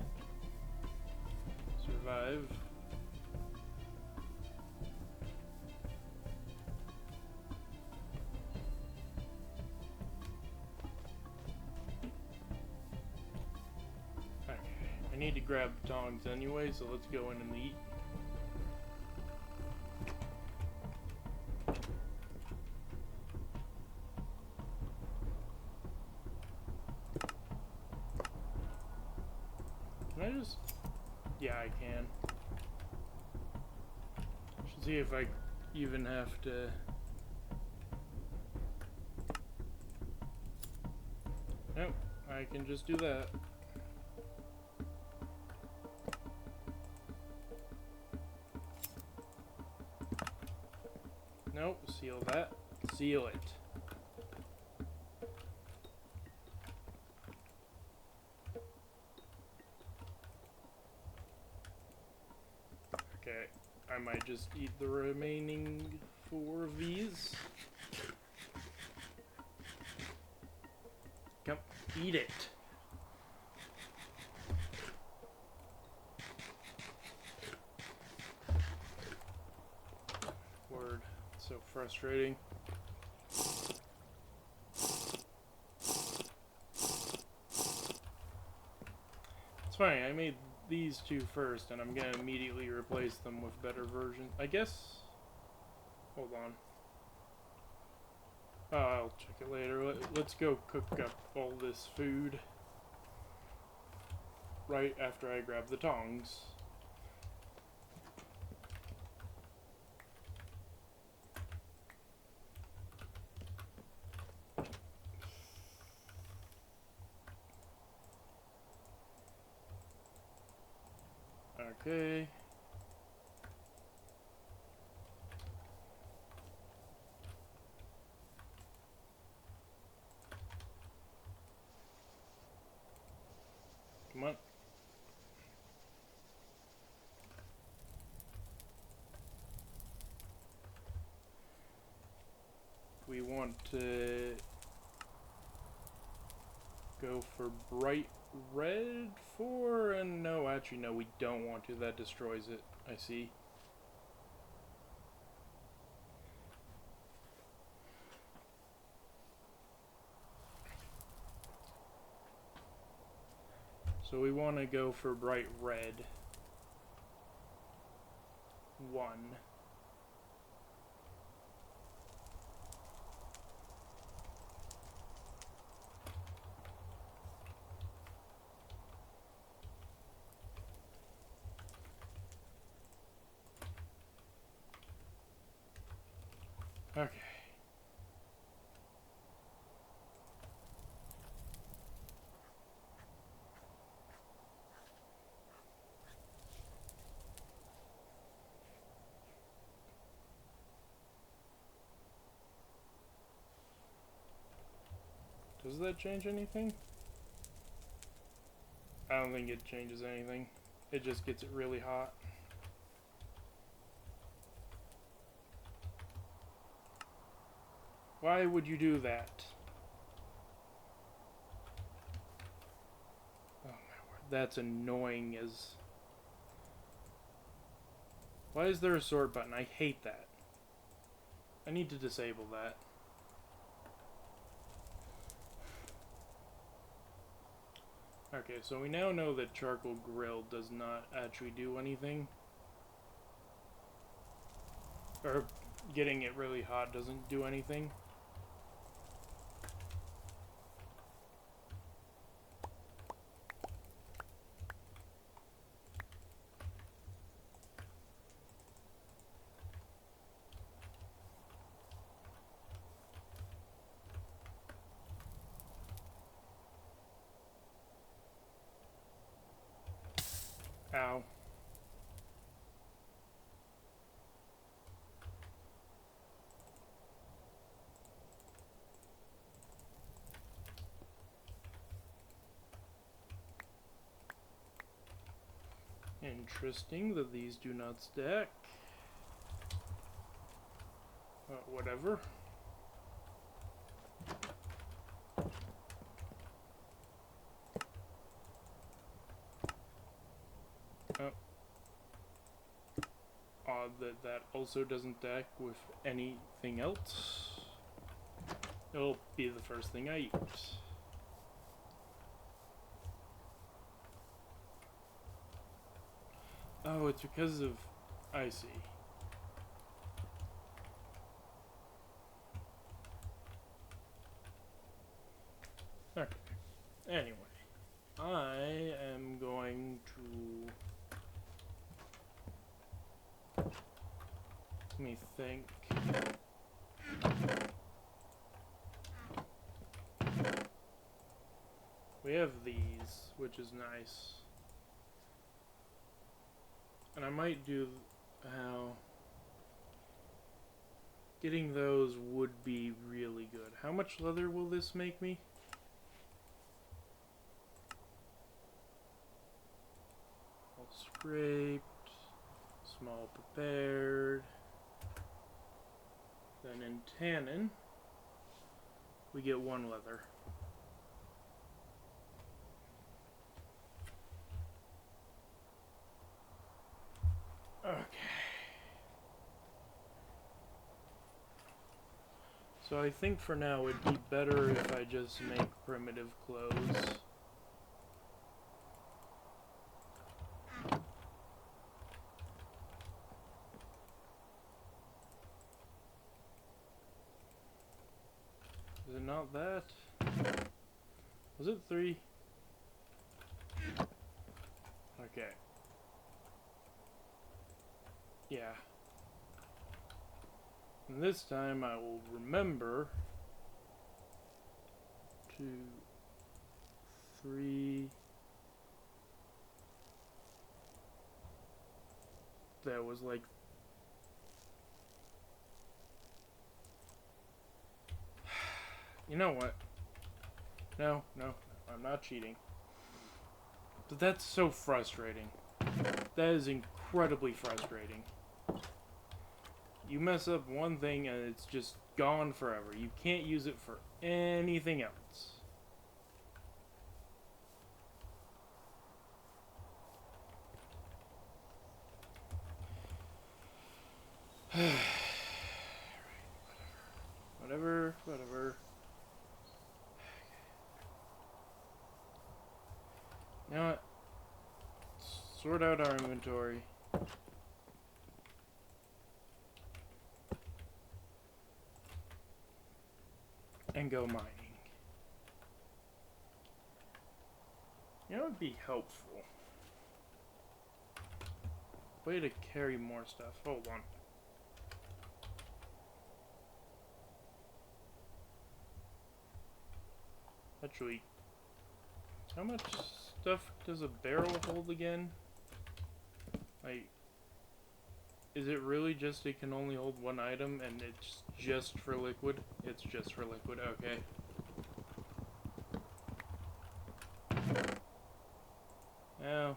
Speaker 1: survive. I need to grab tongs anyway, so let's go in and eat. Can I just... Yeah, I can. see if I even have to... Nope, I can just do that. Nope, seal that. Seal it. Okay, I might just eat the remaining 4 of these. Come, eat it. Word, so frustrating. It's funny, I made these 2 first, and I'm gonna immediately replace them with better versions. I guess... Hold on. I'll check it later. Let's go cook up all this food right after I grab the tongs. Okay. Come on. We want to go for bright red for, and no, actually no, we don't want to. That destroys it. I see. So we want to go for bright red. 1. Okay. Does that change anything? I don't think it changes anything. It just gets it really hot. Why would you do that? Oh my word, that's annoying as... Why is there a sort button? I hate that. I need to disable that. Okay, so we now know that charcoal grill does not actually do anything. Or getting it really hot doesn't do anything. Ow. Interesting that these do not stack. Whatever. Oh. Odd that that also doesn't stack with anything else. It'll be the first thing I eat. Oh, it's because of... I see. Okay. Anyway. I am going to... Let me think. We have these, which is nice. And I might do how... Getting those would be really good. How much leather will this make me? All scraped. Small prepared. Then in tannin, we get 1 leather. Okay. So I think for now it'd be better if I just make primitive clothes. Is it not that? Was it 3? Okay. Yeah. And this time I will remember 2, 3. That was like... You know what? No, I'm not cheating. But that's so frustrating. That is incredibly frustrating. You mess up one thing and it's just gone forever. You can't use it for anything else. Whatever. You know what? Sort out our inventory. And go mining. You know what would be helpful? Way to carry more stuff. Hold on. Actually, how much stuff does a barrel hold again? Like, is it really just it can only hold 1 item and it's just for liquid? It's just for liquid, okay. Oh.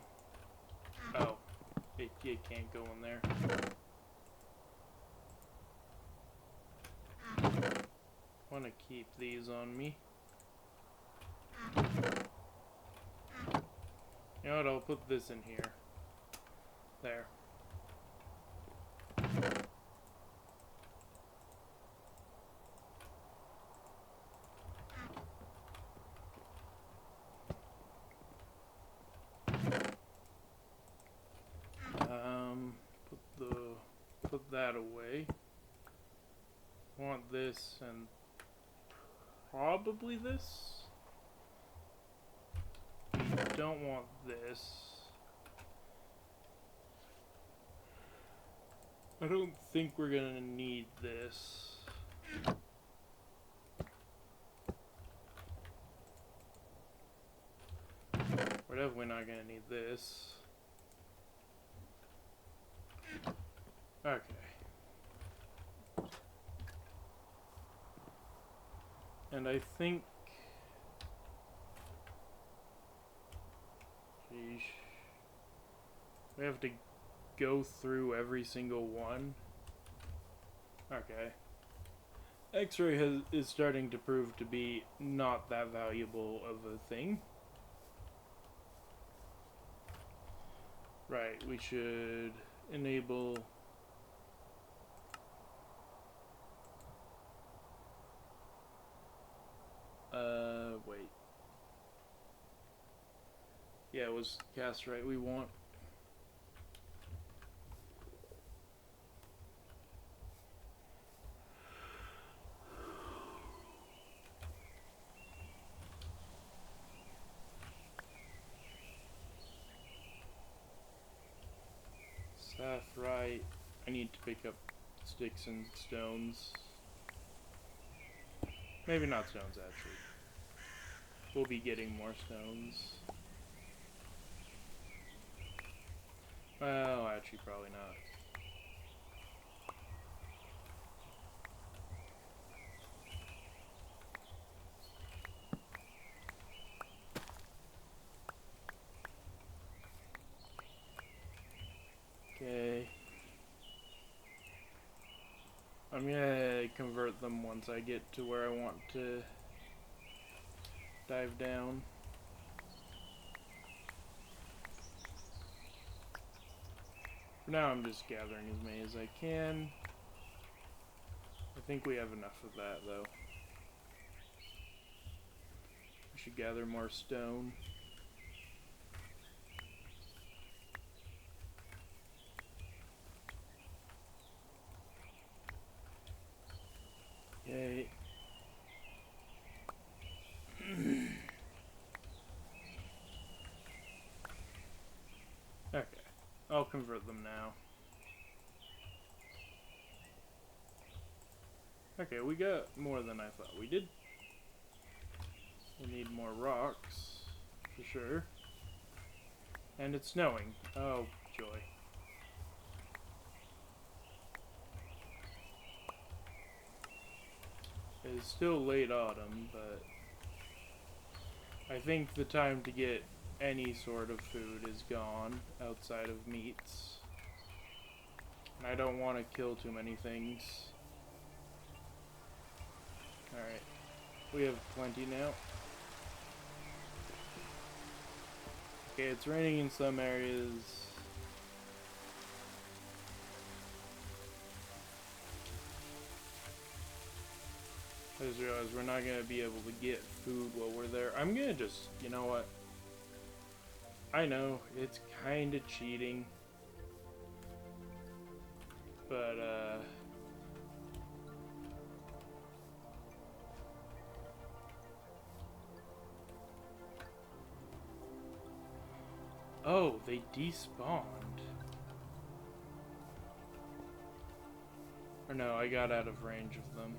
Speaker 1: Oh. It can't go in there. Want to keep these on me. You know what, I'll put this in here. There. Put that away. Want this and probably this. We don't want this. I don't think we're gonna need this. We're definitely not gonna need this. Okay. And I think... Sheesh. We have to go through every single one. Okay. X-ray is starting to prove to be not that valuable of a thing. Right, we should enable... wait. Yeah, it was castrate we want. Sapphire. I need to pick up sticks and stones. Maybe not stones, actually. We'll be getting more stones. Well, actually, probably not. Okay. I'm gonna convert them once I get to where I want to dive down. For now, I'm just gathering as many as I can. I think we have enough of that, though. We should gather more stone. Yay. Okay, I'll convert them now. Okay, we got more than I thought we did. We need more rocks, for sure. And it's snowing. Oh, joy. It's still late autumn, but I think the time to get any sort of food is gone outside of meats. And I don't want to kill too many things. Alright, we have plenty now. Okay, it's raining in some areas. I just realized we're not going to be able to get food while we're there. I'm going to just, you know what? I know, it's kind of cheating. But, oh, they despawned. Or no, I got out of range of them.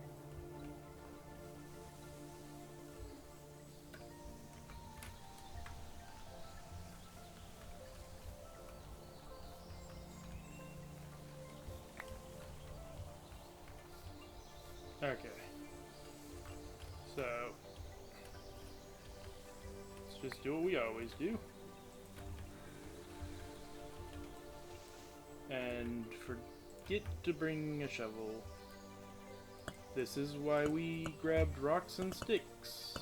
Speaker 1: Okay. So, let's just do what we always do. And forget to bring a shovel. This is why we grabbed rocks and sticks.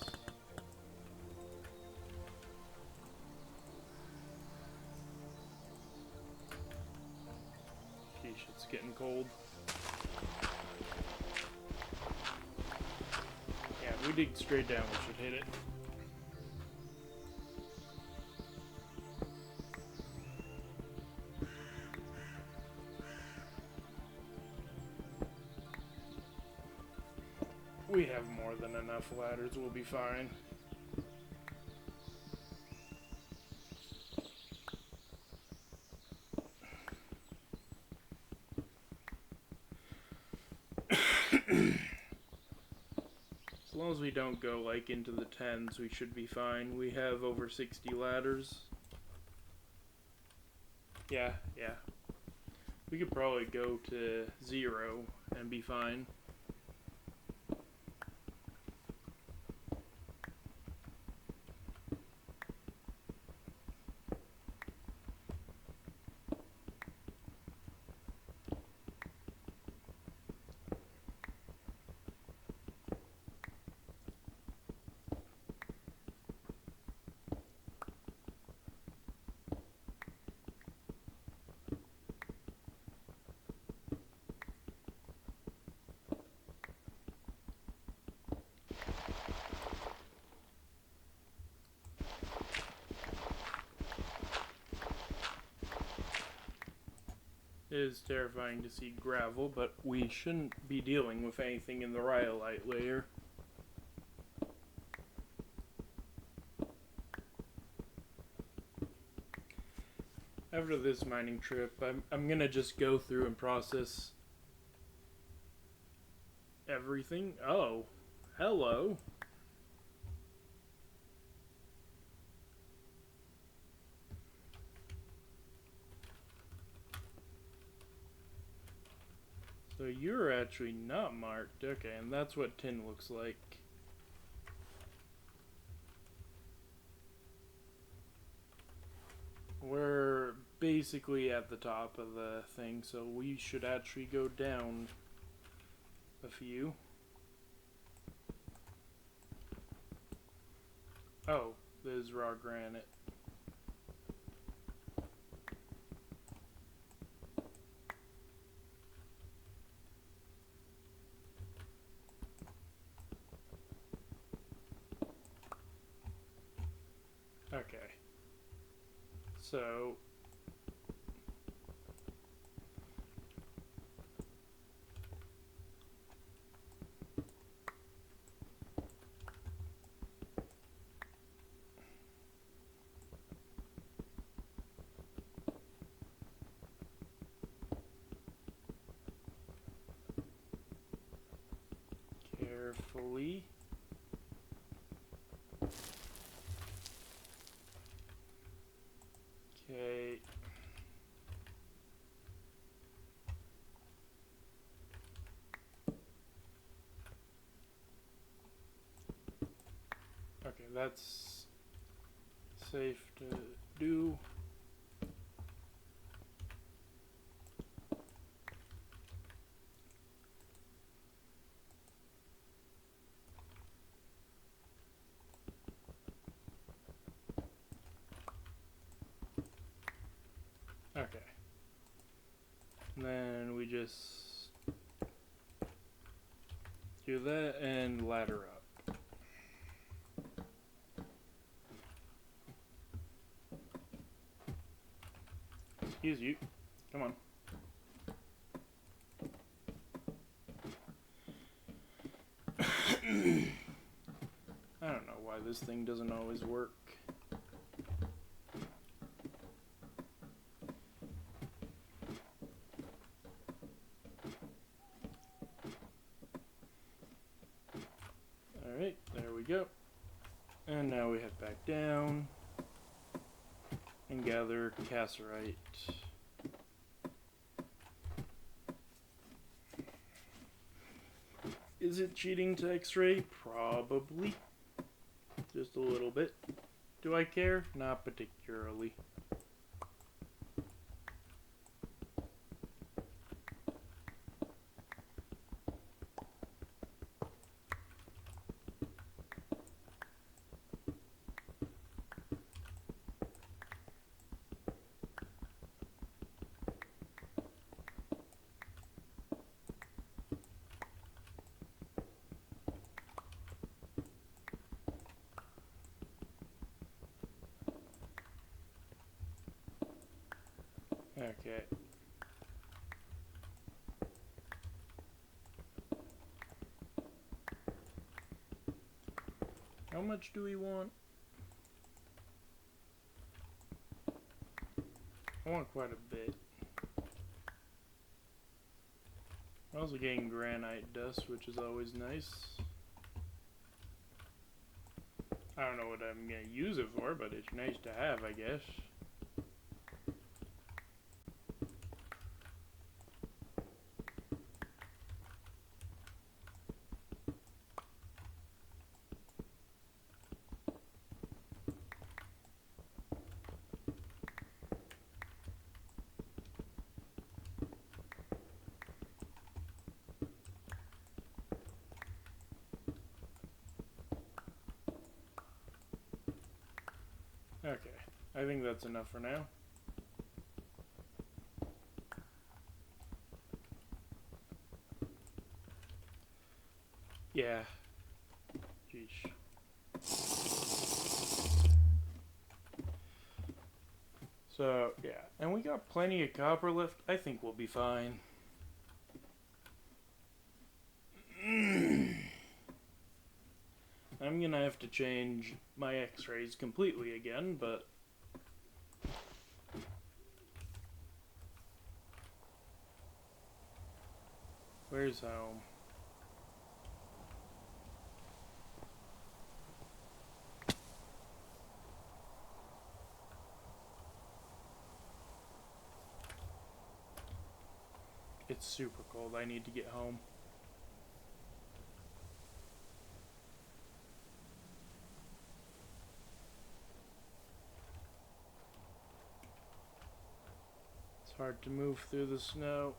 Speaker 1: Sheesh, it's getting cold. Yeah, if we dig straight down, we should hit it. We have more than enough ladders, we'll be fine. As long as we don't go like into the 10s, we should be fine. We have over 60 ladders. Yeah. We could probably go to 0 and be fine. It is terrifying to see gravel, but we shouldn't be dealing with anything in the rhyolite layer. After this mining trip, I'm gonna just go through and process everything. Oh, hello. So you're actually not marked. Okay, and that's what tin looks like. We're basically at the top of the thing, so we should actually go down a few. Oh, there's raw granite. Okay. So carefully. Okay. Okay, that's safe to do. Okay. And then we just do that and ladder up. Excuse you. Come on. I don't know why this thing doesn't always work. Alright, there we go. And now we head back down and gather cassiterite. Is it cheating to X-ray? Probably. Just a little bit. Do I care? Not particularly. Okay. How much do we want? I want quite a bit. We're also getting granite dust, which is always nice. I don't know what I'm going to use it for, but it's nice to have, I guess. Okay, I think that's enough for now. Yeah. Jeez. So, yeah, and we got plenty of copper left. I think we'll be fine. I'm gonna have to change my x-rays completely again, but where's home? It's super cold. I need to get home. It's hard to move through the snow.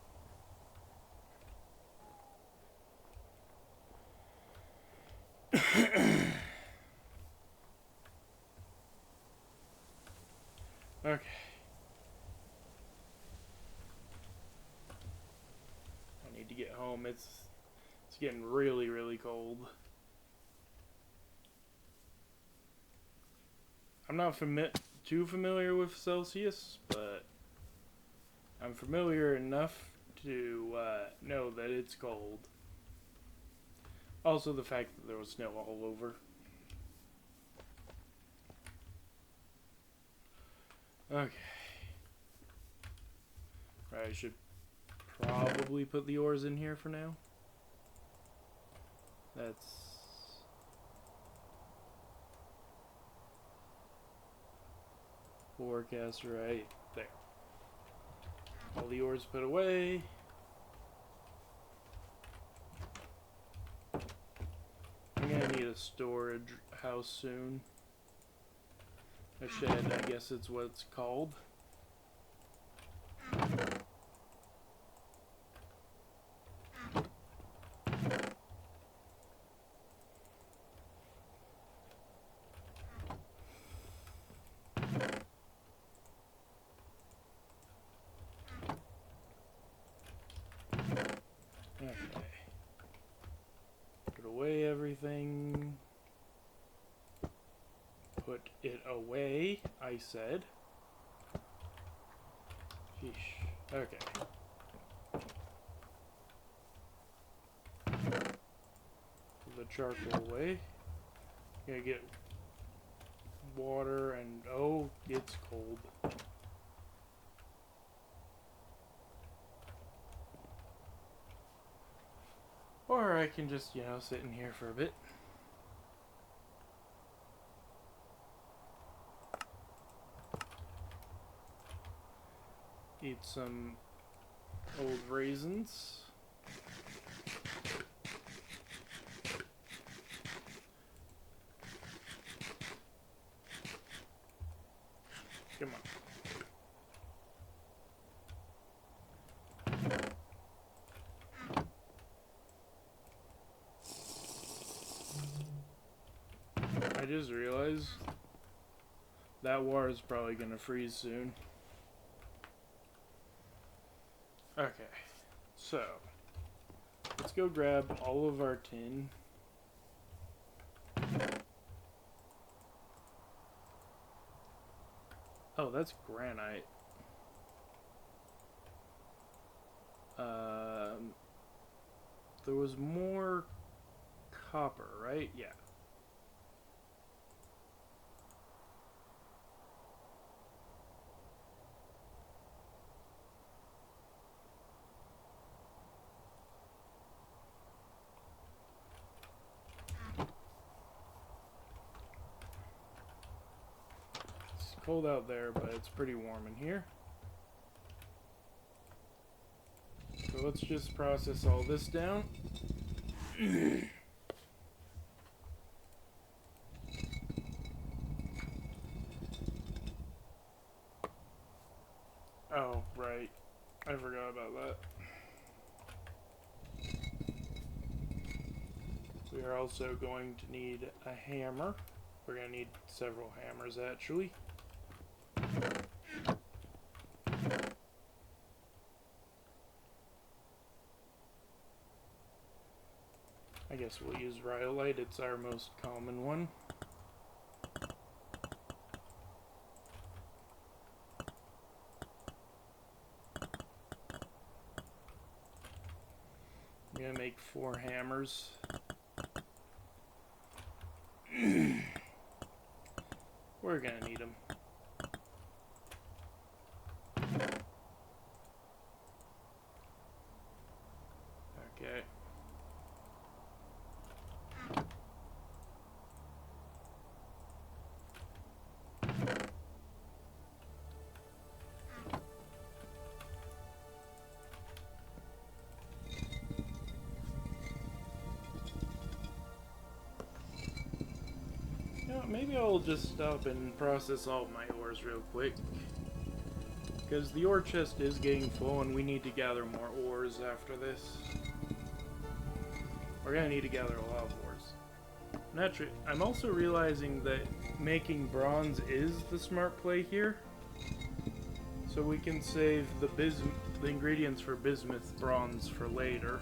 Speaker 1: Okay. I need to get home. It's getting really, really cold. I'm not too familiar with Celsius, but I'm familiar enough to know that it's cold. Also, the fact that there was snow all over. Okay. Right, I should probably put the ores in here for now. That's... forecast right there. All the ores put away. I'm gonna need a storage house soon. A shed, I guess it's what it's called. Okay. Put away everything. Put it away, I said. Sheesh. Okay. Put the charcoal away. Gonna get water and oh, it's cold. Or I can just, sit in here for a bit. Eat some old raisins. Come on. I just realized that water is probably gonna freeze soon. Okay, so let's go grab all of our tin. Oh, that's granite. There was more copper, right? Yeah. It's cold out there, but it's pretty warm in here. So let's just process all this down. Oh, right. I forgot about that. We are also going to need a hammer. We're going to need several hammers, actually. I guess we'll use rhyolite. It's our most common one. I'm going to make 4 hammers. We're going to need them. Okay. maybe I'll just stop and process all my ores real quick. Because the ore chest is getting full and we need to gather more ores after this. We're gonna need to gather a lot of ores. Naturally, I'm also realizing that making bronze is the smart play here. So we can save the ingredients for bismuth bronze for later.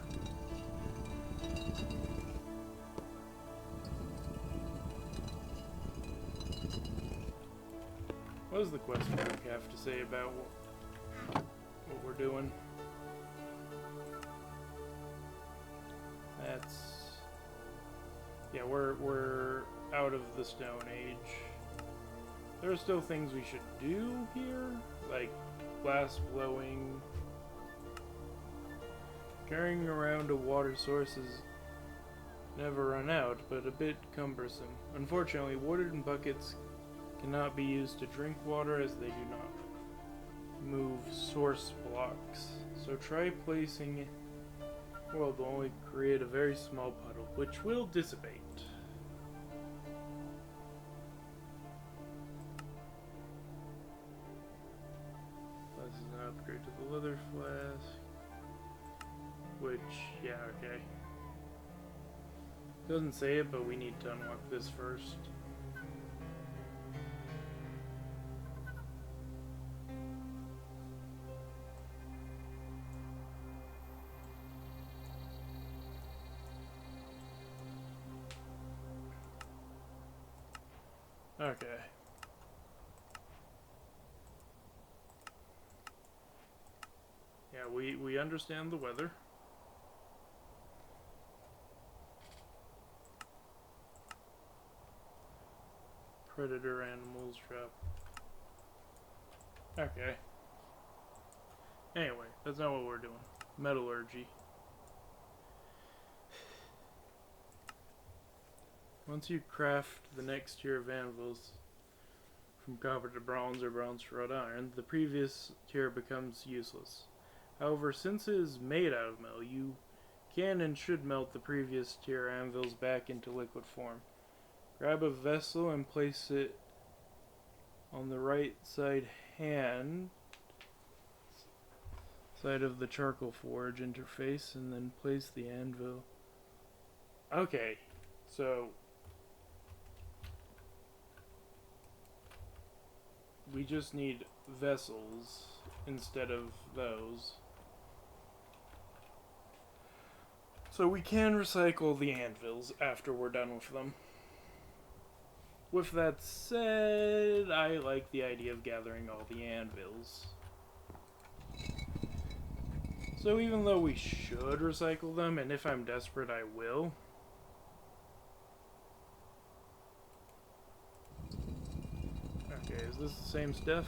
Speaker 1: What does the quest book have to say about what we're doing? That's... yeah, we're out of the Stone Age. There are still things we should do here, like glass blowing. Carrying around a water source is never run out, but a bit cumbersome. Unfortunately, wooden buckets cannot be used to drink water as they do not move source blocks. So try placing, well, they'll only create a very small puddle, which will dissipate. This is an upgrade to the leather flask, which, yeah, okay. Doesn't say it, but we need to unlock this first. Okay. Yeah, we understand the weather. Predator animals drop. Okay. Anyway, that's not what we're doing. Metallurgy. Once you craft the next tier of anvils from copper to bronze or bronze to wrought iron, the previous tier becomes useless. However, since it is made out of metal, you can and should melt the previous tier anvils back into liquid form. Grab a vessel and place it on the right side of the charcoal forge interface, and then place the anvil. Okay, so we just need vessels instead of those. So we can recycle the anvils after we're done with them. With that said, I like the idea of gathering all the anvils. So even though we should recycle them, and if I'm desperate I will, okay, is this the same stuff?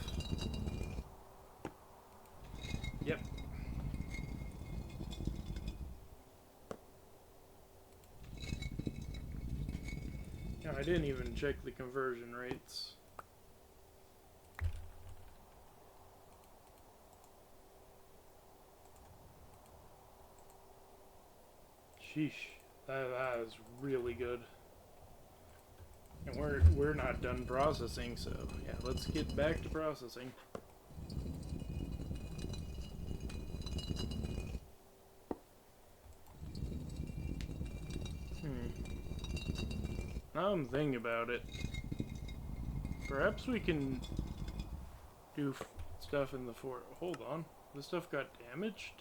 Speaker 1: Yep. Yeah, I didn't even check the conversion rates. Sheesh, that is really good. And we're not done processing, so yeah, let's get back to processing. Now I'm thinking about it. Perhaps we can do stuff in the fort. Hold on, this stuff got damaged?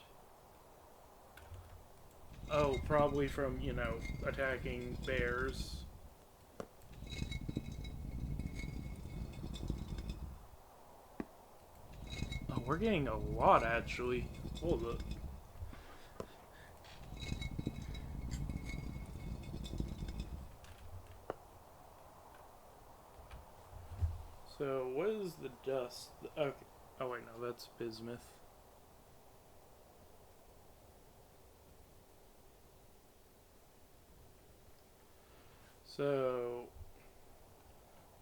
Speaker 1: Oh, probably from, you know, attacking bears. Oh, we're getting a lot, actually. Hold up. So, what is the dust? Okay. Oh, wait, no, that's bismuth. So,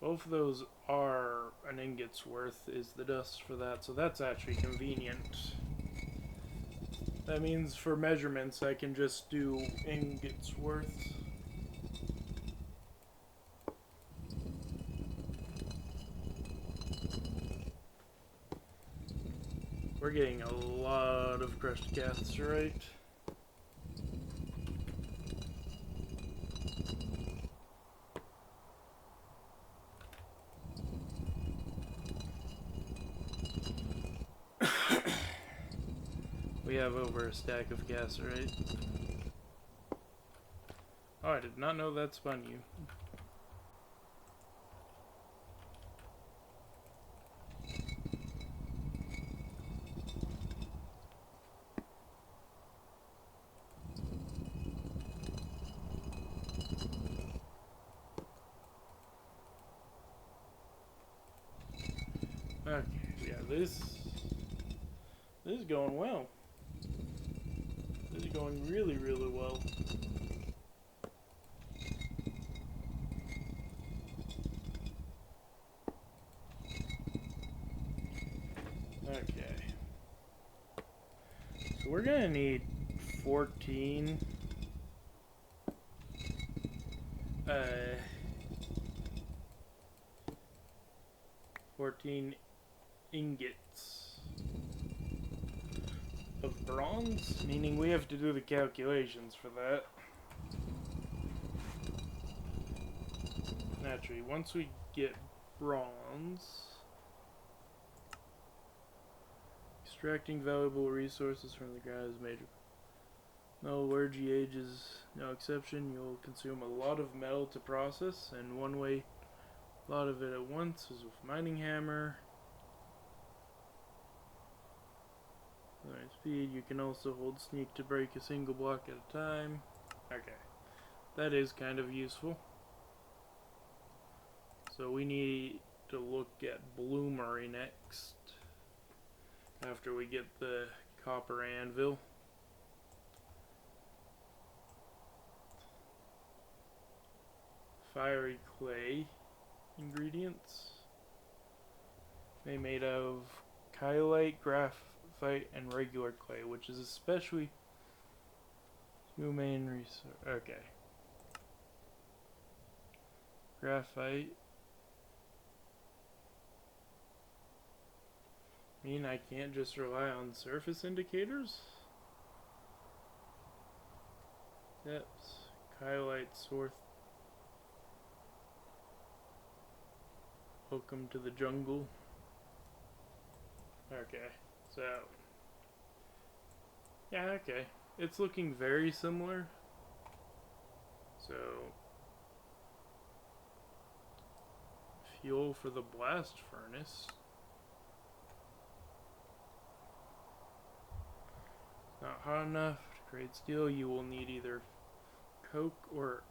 Speaker 1: both of those are an ingot's worth is the dust for that, so that's actually convenient. That means for measurements I can just do ingot's worth. We're getting a lot of crushed cassiterite. We have over a stack of cassiterite. Oh, I did not know that spun you. Okay, yeah, this is going well. This is going really, really well. Okay. So we're gonna need 14 14 ingots of bronze, meaning we have to do the calculations for that. Naturally, once we get bronze, extracting valuable resources from the ground is major. Metallurgy age is no exception. You'll consume a lot of metal to process, and one way a lot of it at once is with mining hammer. Alright, speed. You can also hold sneak to break a single block at a time. Okay, that is kind of useful. So we need to look at bloomery next, after we get the copper anvil. Fiery clay ingredients. They made of kylite, graphite, and regular clay, which is especially two main resources. Okay. Graphite. Mean I can't just rely on surface indicators? Depths. Kylite source. Welcome to the jungle. Okay, so yeah, okay. It's looking very similar. So fuel for the blast furnace. Not hot enough to create steel. You will need either coke or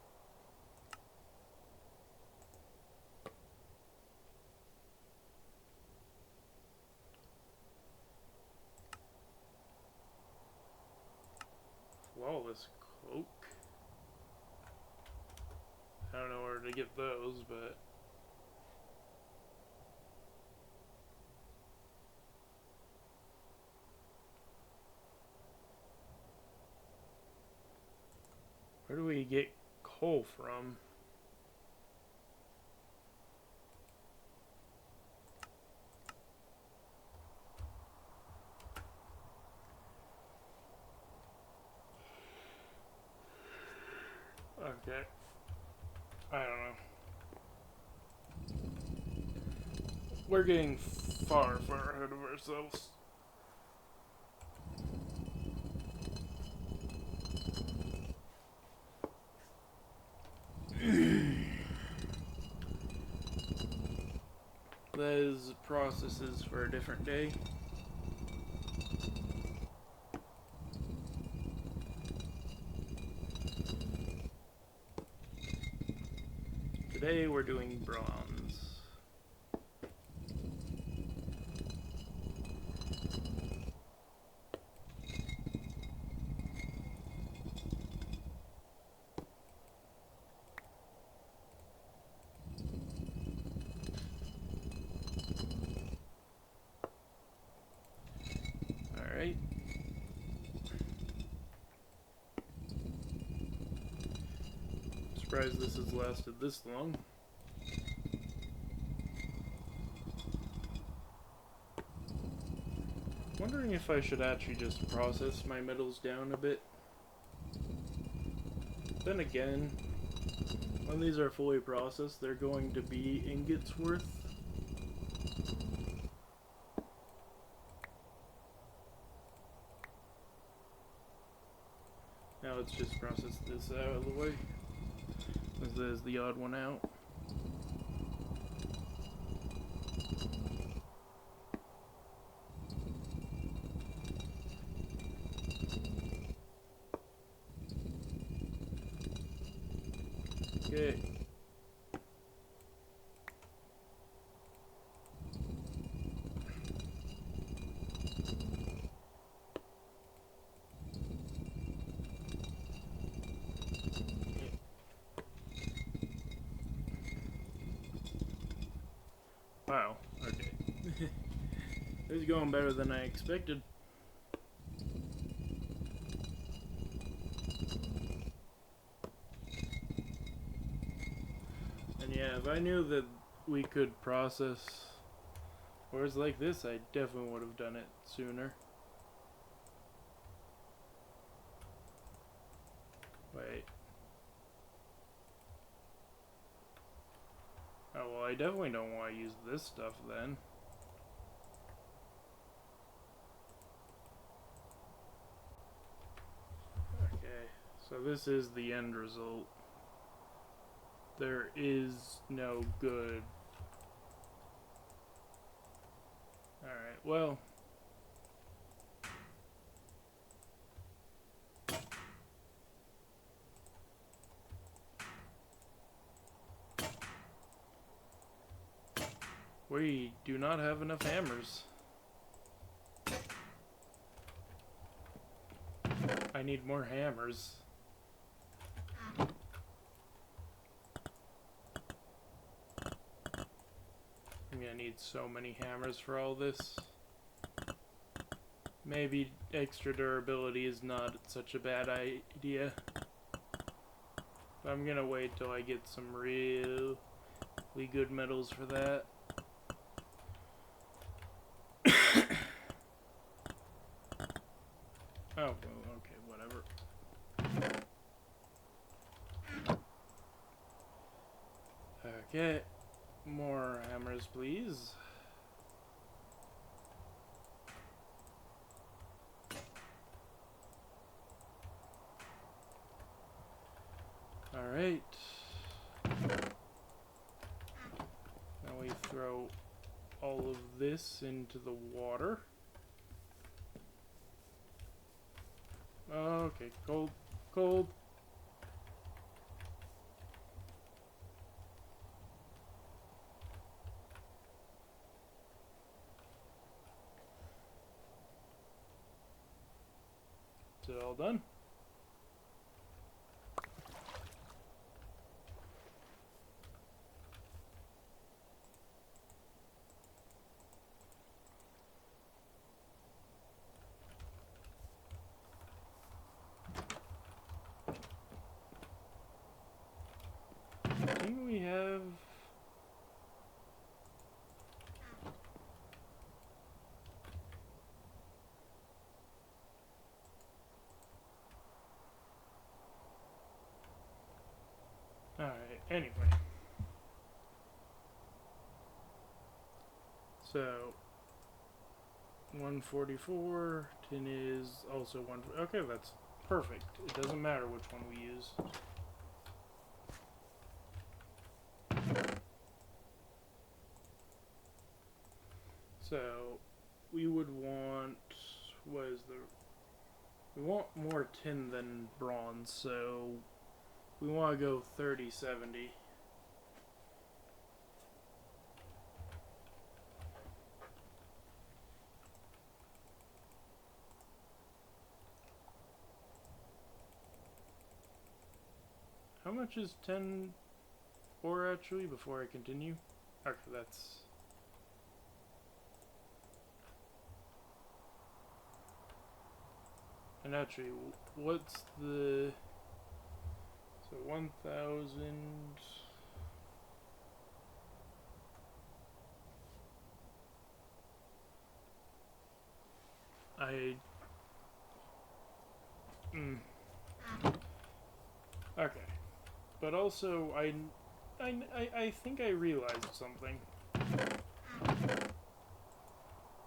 Speaker 1: flawless cloak. I don't know where to get those, but where do we get coal from? Okay. I don't know. We're getting far, far ahead of ourselves. That is processes for a different day. Today we're doing bronze. Alright. Surprised this has lasted this long. Wondering if I should actually just process my metals down a bit. Then again, when these are fully processed, they're going to be ingots worth. Now let's just process this out of the way, as there's the odd one out. Okay. Wow, okay. This is going better than I expected. And yeah, if I knew that we could process ores like this, I definitely would have done it sooner. Wait. Oh, well, I definitely don't want to use this stuff then. Okay, so this is the end result. There is no good. Alright, well. We do not have enough hammers. I need more hammers. I'm gonna need so many hammers for all this. Maybe extra durability is not such a bad idea. But I'm gonna wait till I get some really good metals for that. Oh, well, okay, whatever. Okay, more hammers, please. Alright. Now we throw all of this into the water. Okay, cold, cold. Is it all done? Didn't we have... Alright, anyway. So, 144, tin is also 1... Okay, that's perfect. It doesn't matter which one we use. So, we would want... What is the... We want more tin than bronze, so... We want to go 3070. How much is 10 ore actually before I continue? Okay, that's... And actually, what's the... So 1,000... Okay. But also, I think I realized something.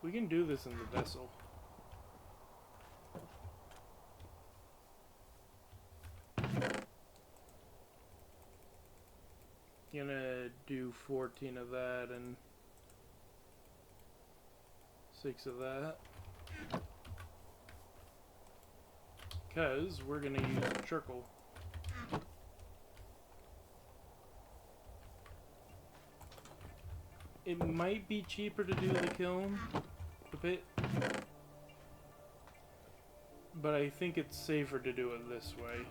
Speaker 1: We can do this in the vessel. Gonna do 14 of that and 6 of that. Because we're gonna use charcoal. It might be cheaper to do the kiln a bit, but I think it's safer to do it this way.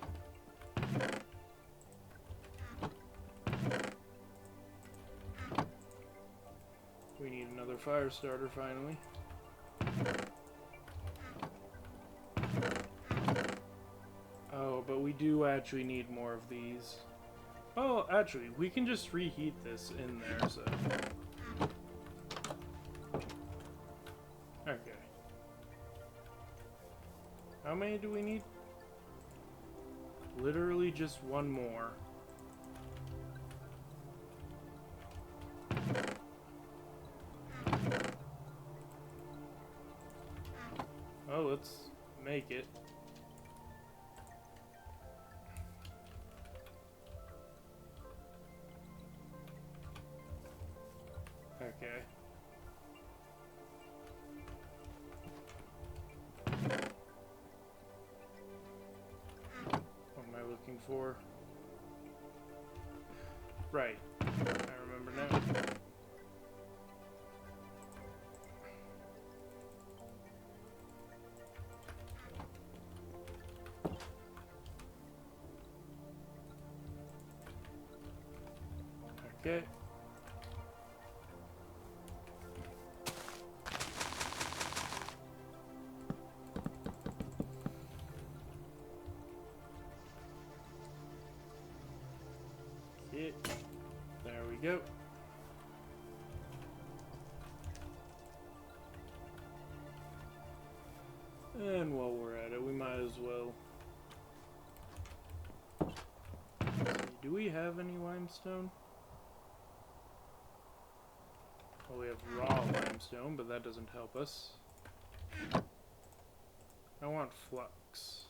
Speaker 1: We need another fire starter finally. Oh, but we do actually need more of these. Oh, actually, we can just reheat this in there, so... Okay. How many do we need? Literally just one more. Oh, let's make it. Okay. What am I looking for? Right. I remember now. Okay. There we go. And while we're at it, we might as well... Do we have any limestone? Well, we have raw limestone, but that doesn't help us. I want flux.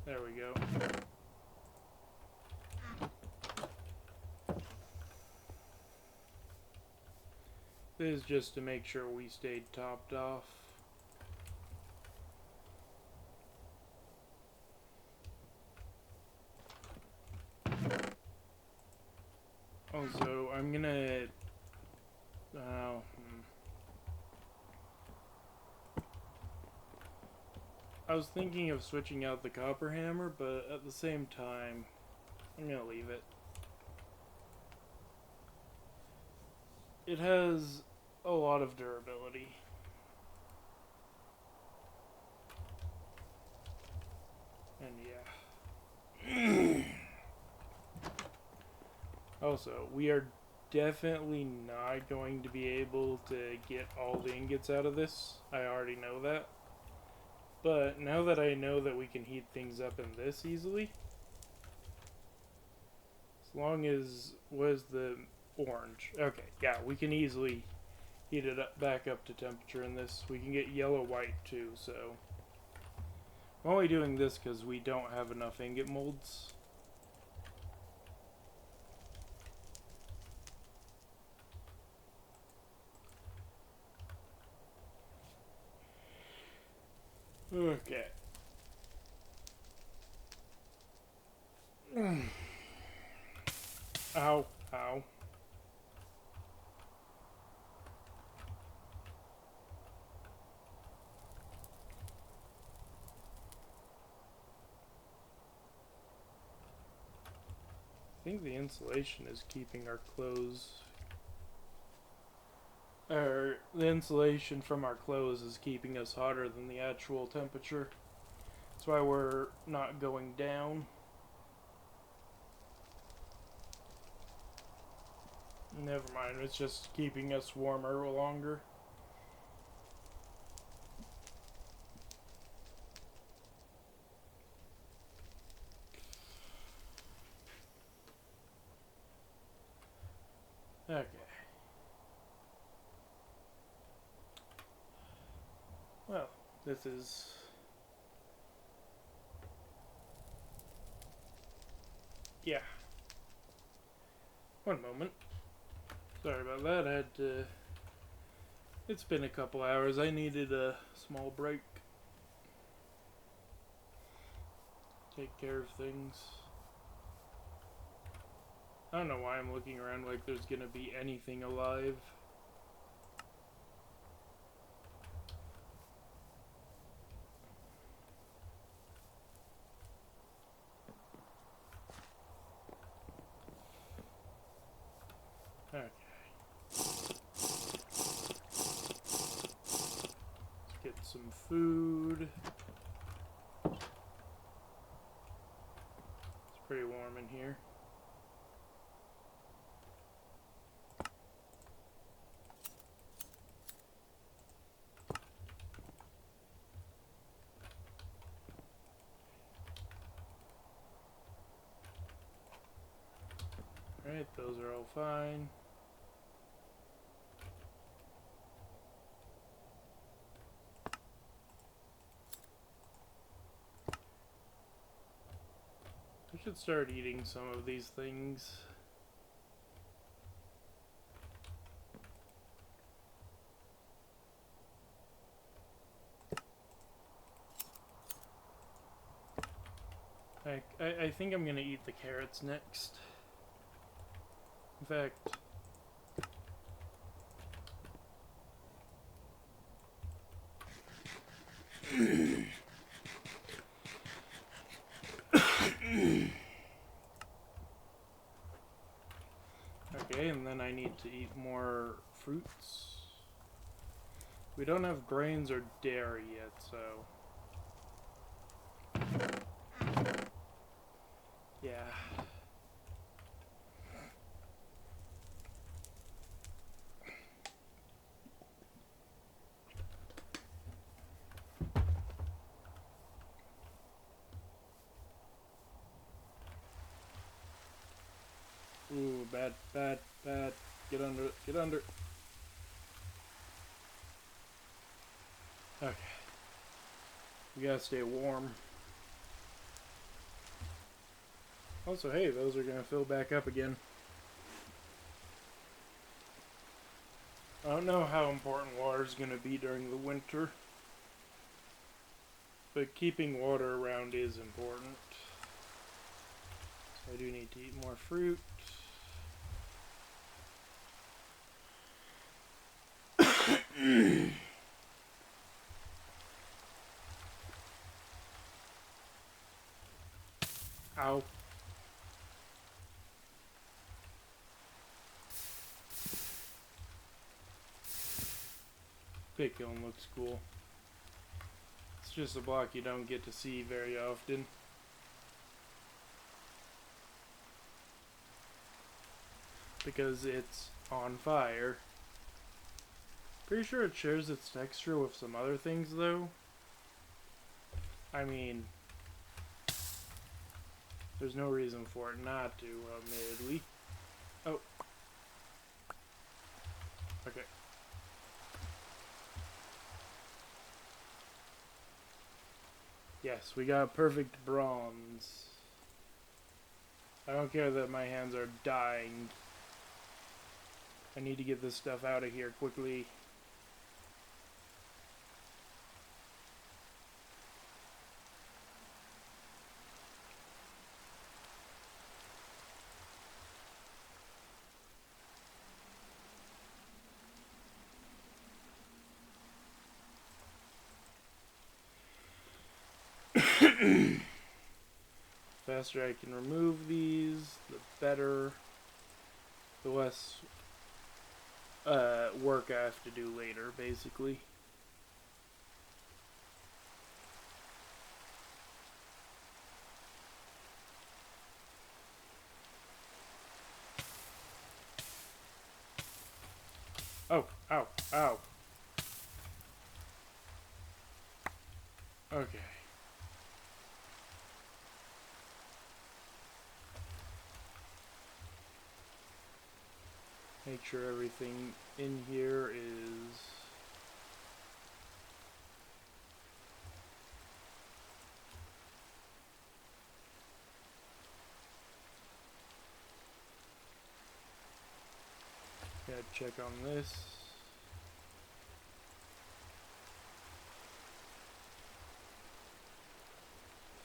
Speaker 1: There we go. This is just to make sure we stayed topped off. Also, I'm gonna... I was thinking of switching out the copper hammer, but at the same time, I'm gonna leave it. It has a lot of durability. And yeah. Also, we are definitely not going to be able to get all the ingots out of this. I already know that. But now that I know that we can heat things up in this easily, as long as, was the orange? Okay, yeah, we can easily heat it up, back up to temperature in this. We can get yellow-white too, so... I'm only doing this because we don't have enough ingot molds. Okay. Ow, ow. I think the insulation is keeping our clothes... the insulation from our clothes is keeping us hotter than the actual temperature. That's why we're not going down. Never mind, it's just keeping us warmer longer. Okay. Well, this is... Yeah. One moment. Sorry about that, I had to... It's been a couple hours, I needed a small break. Take care of things. I don't know why I'm looking around like there's gonna be anything alive. Okay. Let's get some food. It's pretty warm in here. Alright, those are all fine. I should start eating some of these things. I think I'm gonna eat the carrots next. In fact... Okay, and then I need to eat more fruits. We don't have grains or dairy yet, so... Yeah. Ooh, bad, bad, bad. Get under, get under. Okay. We gotta stay warm. Also, hey, those are gonna fill back up again. I don't know how important water is gonna be during the winter, but keeping water around is important. So I do need to eat more fruit. Ow. Big kiln looks cool. It's just a block you don't get to see very often. Because it's on fire. Pretty sure it shares its texture with some other things though. I mean, there's no reason for it not to, admittedly. Oh. Okay. Yes, we got perfect bronze. I don't care that my hands are dying. I need to get this stuff out of here quickly. Faster I can remove these, the better. The less work I have to do later, basically. Oh, ow, ow. Okay. Make sure everything in here is... Gotta check on this.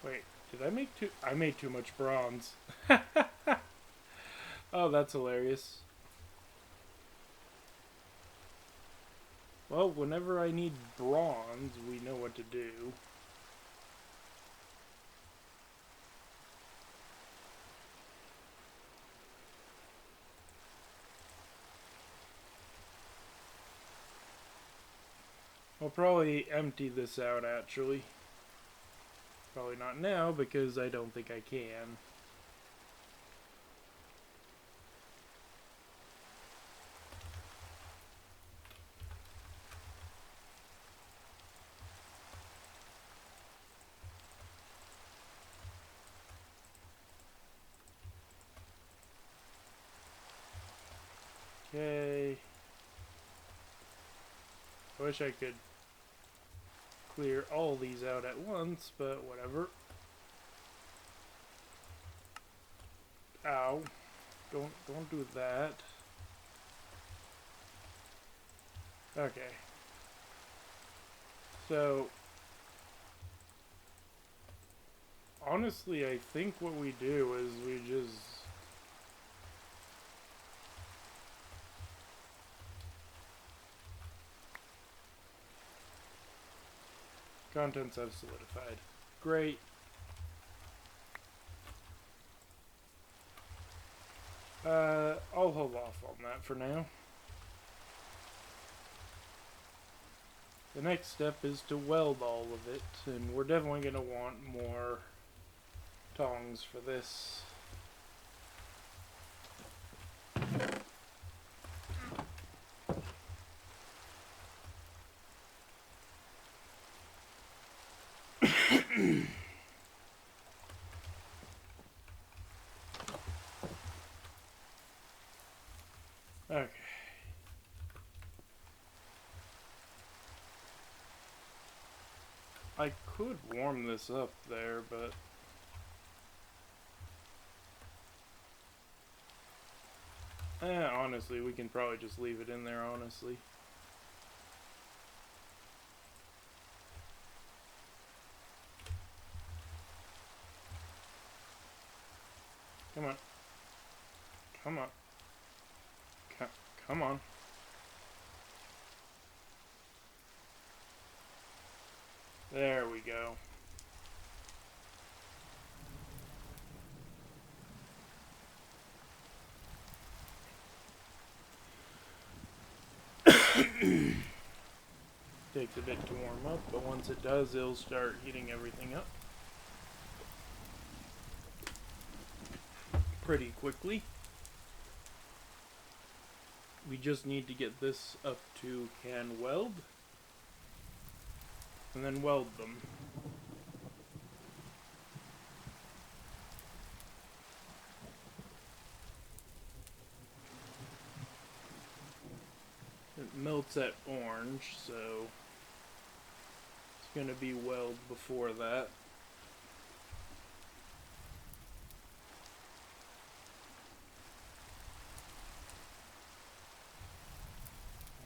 Speaker 1: Wait, did I make too... I made too much bronze. Oh, that's hilarious. Well, whenever I need bronze, we know what to do. I'll probably empty this out, actually. Probably not now, because I don't think I can. Okay. I wish I could clear all these out at once, but whatever. Ow. Don't do that. Okay. So, honestly, I think what we do is we just... Contents have solidified. Great. I'll hold off on that for now. The next step is to weld all of it, and we're definitely going to want more tongs for this. Okay. I could warm this up there, but... honestly, we can probably just leave it in there, honestly. Come on. Come on. Come on. There we go. Takes a bit to warm up, but once it does, it'll start heating everything up pretty quickly. We just need to get this up to can weld, and then weld them. It melts at orange, so it's going to be weld before that.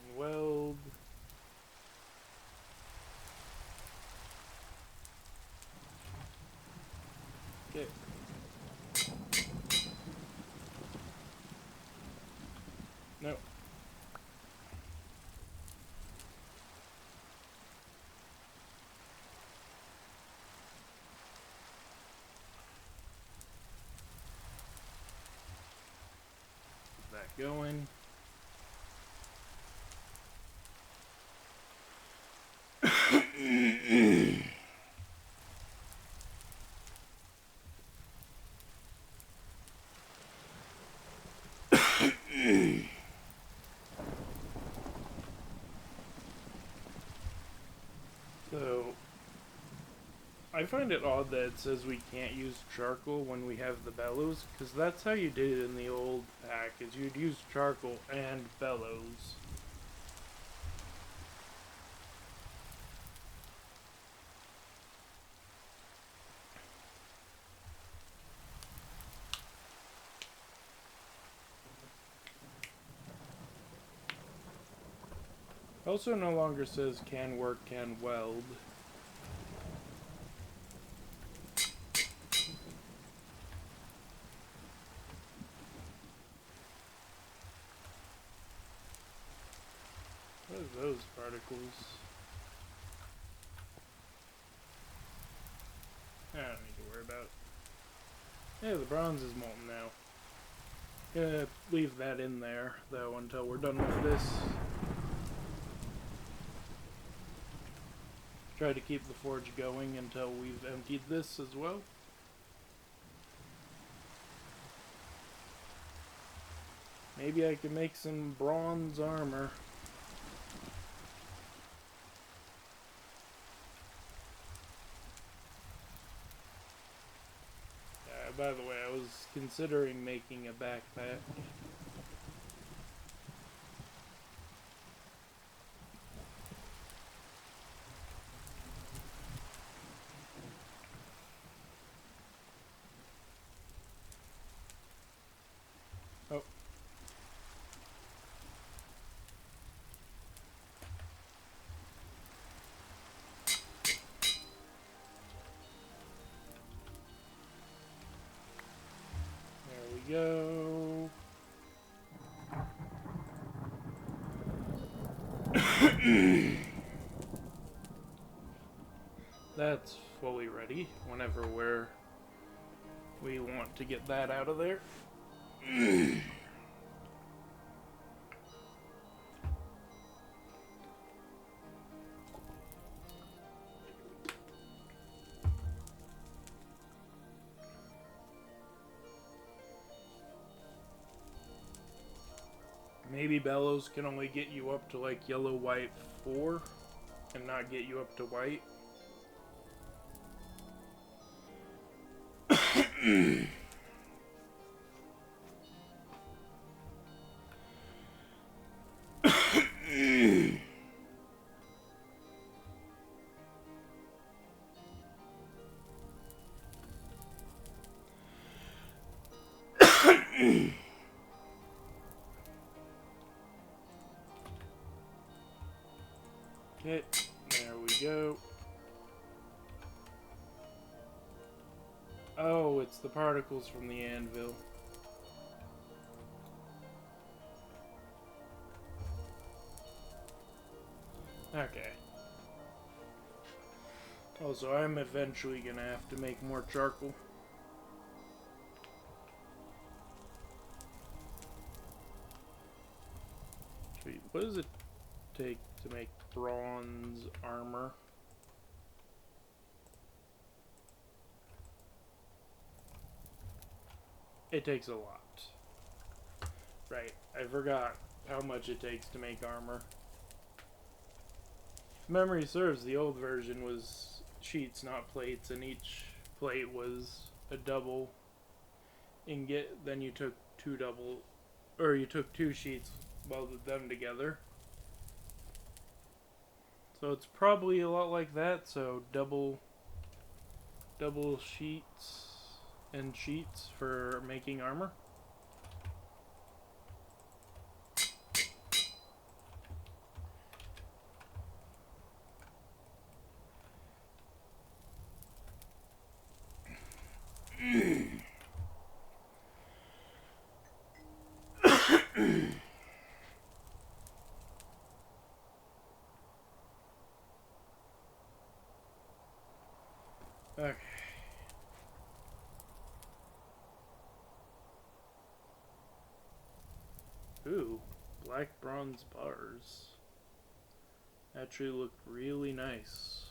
Speaker 1: And weld. Okay. No. That going. I find it odd that it says we can't use charcoal when we have the bellows, because that's how you did it in the old pack, is you'd use charcoal and bellows. Also no longer says can work, can weld. What are those particles? I don't need to worry about it. Yeah, the bronze is molten now. Gonna leave that in there, though, until we're done with this. Try to keep the forge going until we've emptied this as well. Maybe I can make some bronze armor. By the way, I was considering making a backpack. Oh. There we go. That's fully ready whenever we want to get that out of there. Maybe bellows can only get you up to like yellow, white 4 and not get you up to white. Okay, there we go. Oh, it's the particles from the anvil. Okay. Also, I'm eventually gonna have to make more charcoal. Sweet. What does it take to make bronze armor? It takes a lot. Right, I forgot how much it takes to make armor. If memory serves, the old version was sheets, not plates, and each plate was a double ingot. Then you took you took two sheets, welded them together. So it's probably a lot like that, so double sheets and sheets for making armor. Okay. Ooh, black bronze bars. Actually look really nice.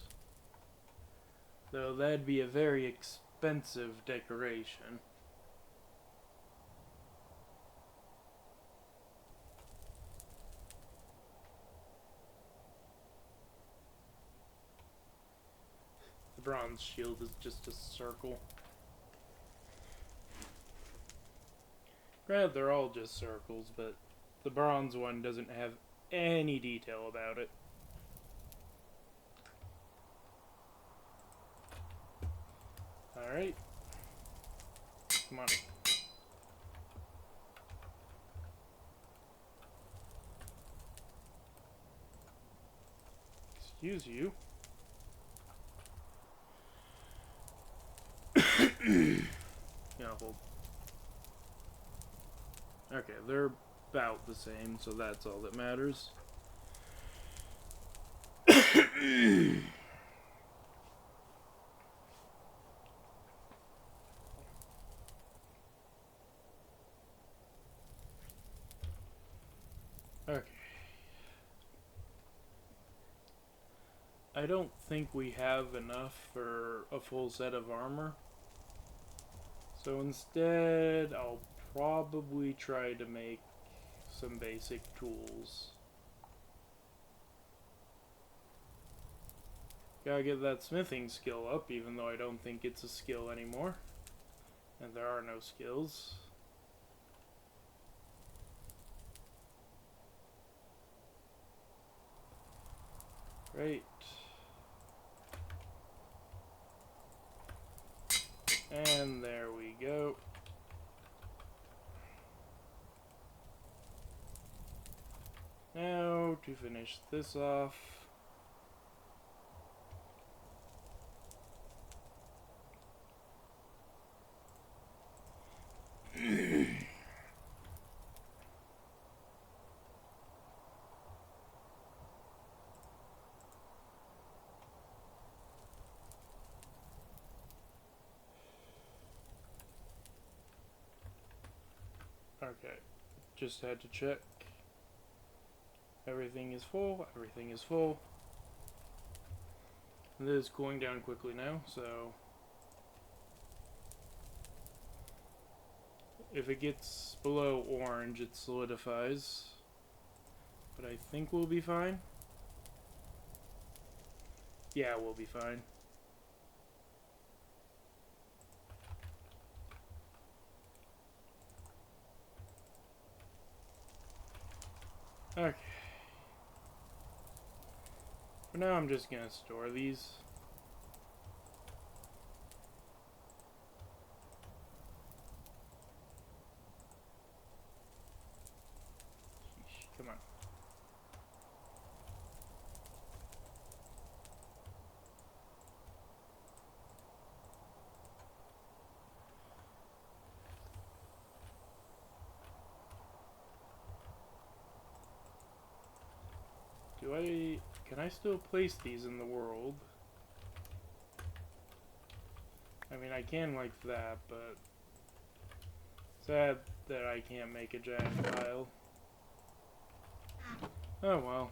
Speaker 1: Though that'd be a very expensive decoration. The bronze shield is just a circle. Granted, they're all just circles, but the bronze one doesn't have any detail about it. Alright. Come on. Excuse you. Yeah, hold. Okay, they're about the same, so that's all that matters. Okay. I don't think we have enough for a full set of armor. So instead, I'll probably try to make some basic tools. Gotta get that smithing skill up, even though I don't think it's a skill anymore. And there are no skills. Right. And there we go. Now, to finish this off, okay, just had to check. Everything is full, everything is full. This is cooling down quickly now, so if it gets below orange, it solidifies. But I think we'll be fine. Yeah, we'll be fine. Okay. For now, I'm just gonna store these. Sheesh, come on. Can I still place these in the world? I mean, I can like that, but sad that I can't make a giant pile. Oh well.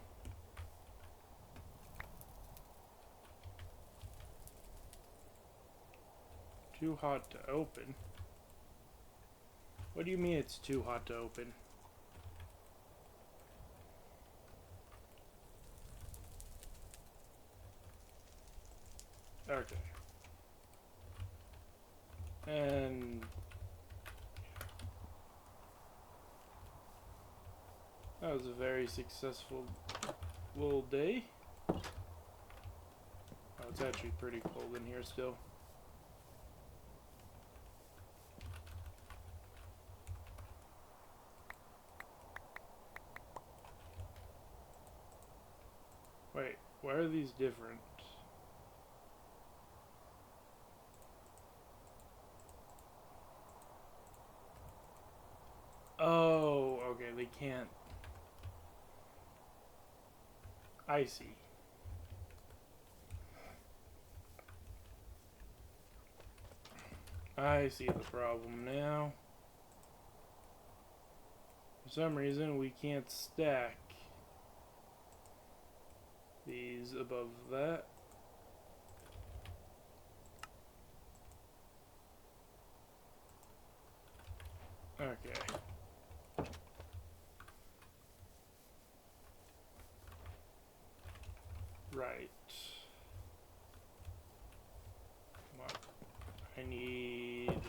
Speaker 1: Too hot to open? What do you mean it's too hot to open? Okay. And that was a very successful little day. Oh, it's actually pretty cold in here still. Wait, why are these different? Oh, okay, they can't. I see. I see the problem now. For some reason, we can't stack these above that. Okay. Right. need...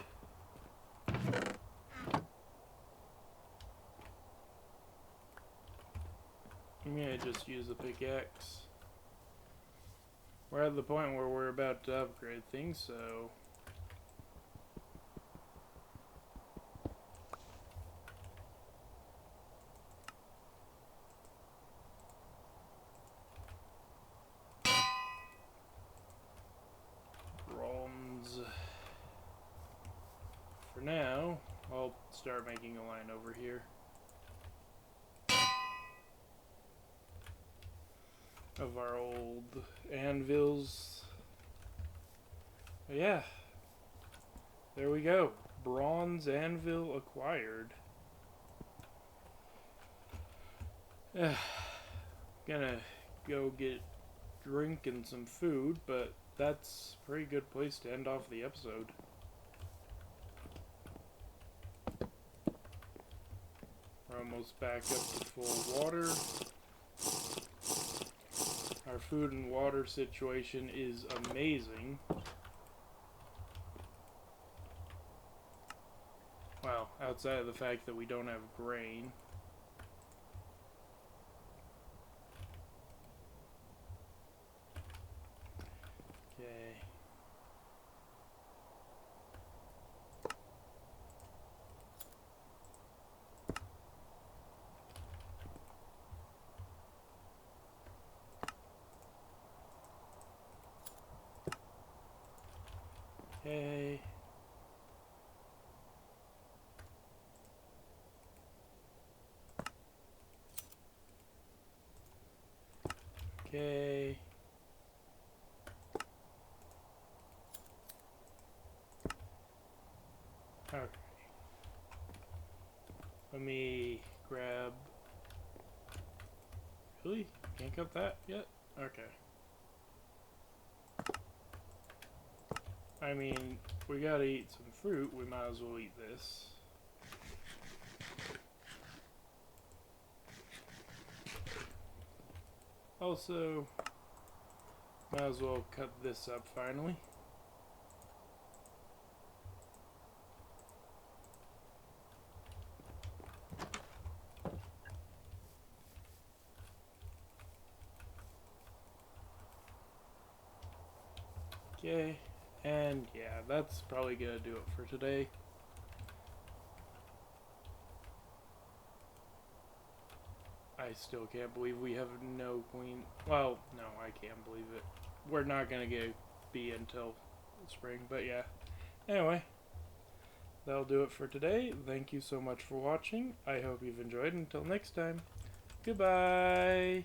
Speaker 1: I'm gonna just use a pickaxe. We're at the point where we're about to upgrade things, so... Bronze. For now, I'll start making a line over here. Of our old anvils. But yeah. There we go. Bronze anvil acquired. Gonna go get drink and some food, but that's a pretty good place to end off the episode. We're almost back up to full water. Our food and water situation is amazing. Well, outside of the fact that we don't have grain. Okay. Okay. Okay. Okay. Let me grab... Really? Can't cut that yet? Okay. I mean, we gotta eat some fruit. We might as well eat this. Also, might as well cut this up finally. Okay, and yeah, that's probably gonna do it for today. I still can't believe we have no queen. Well, no, I can't believe it. We're not gonna get be until spring, but yeah. Anyway, that'll do it for today. Thank you so much for watching. I hope you've enjoyed. Until next time, goodbye.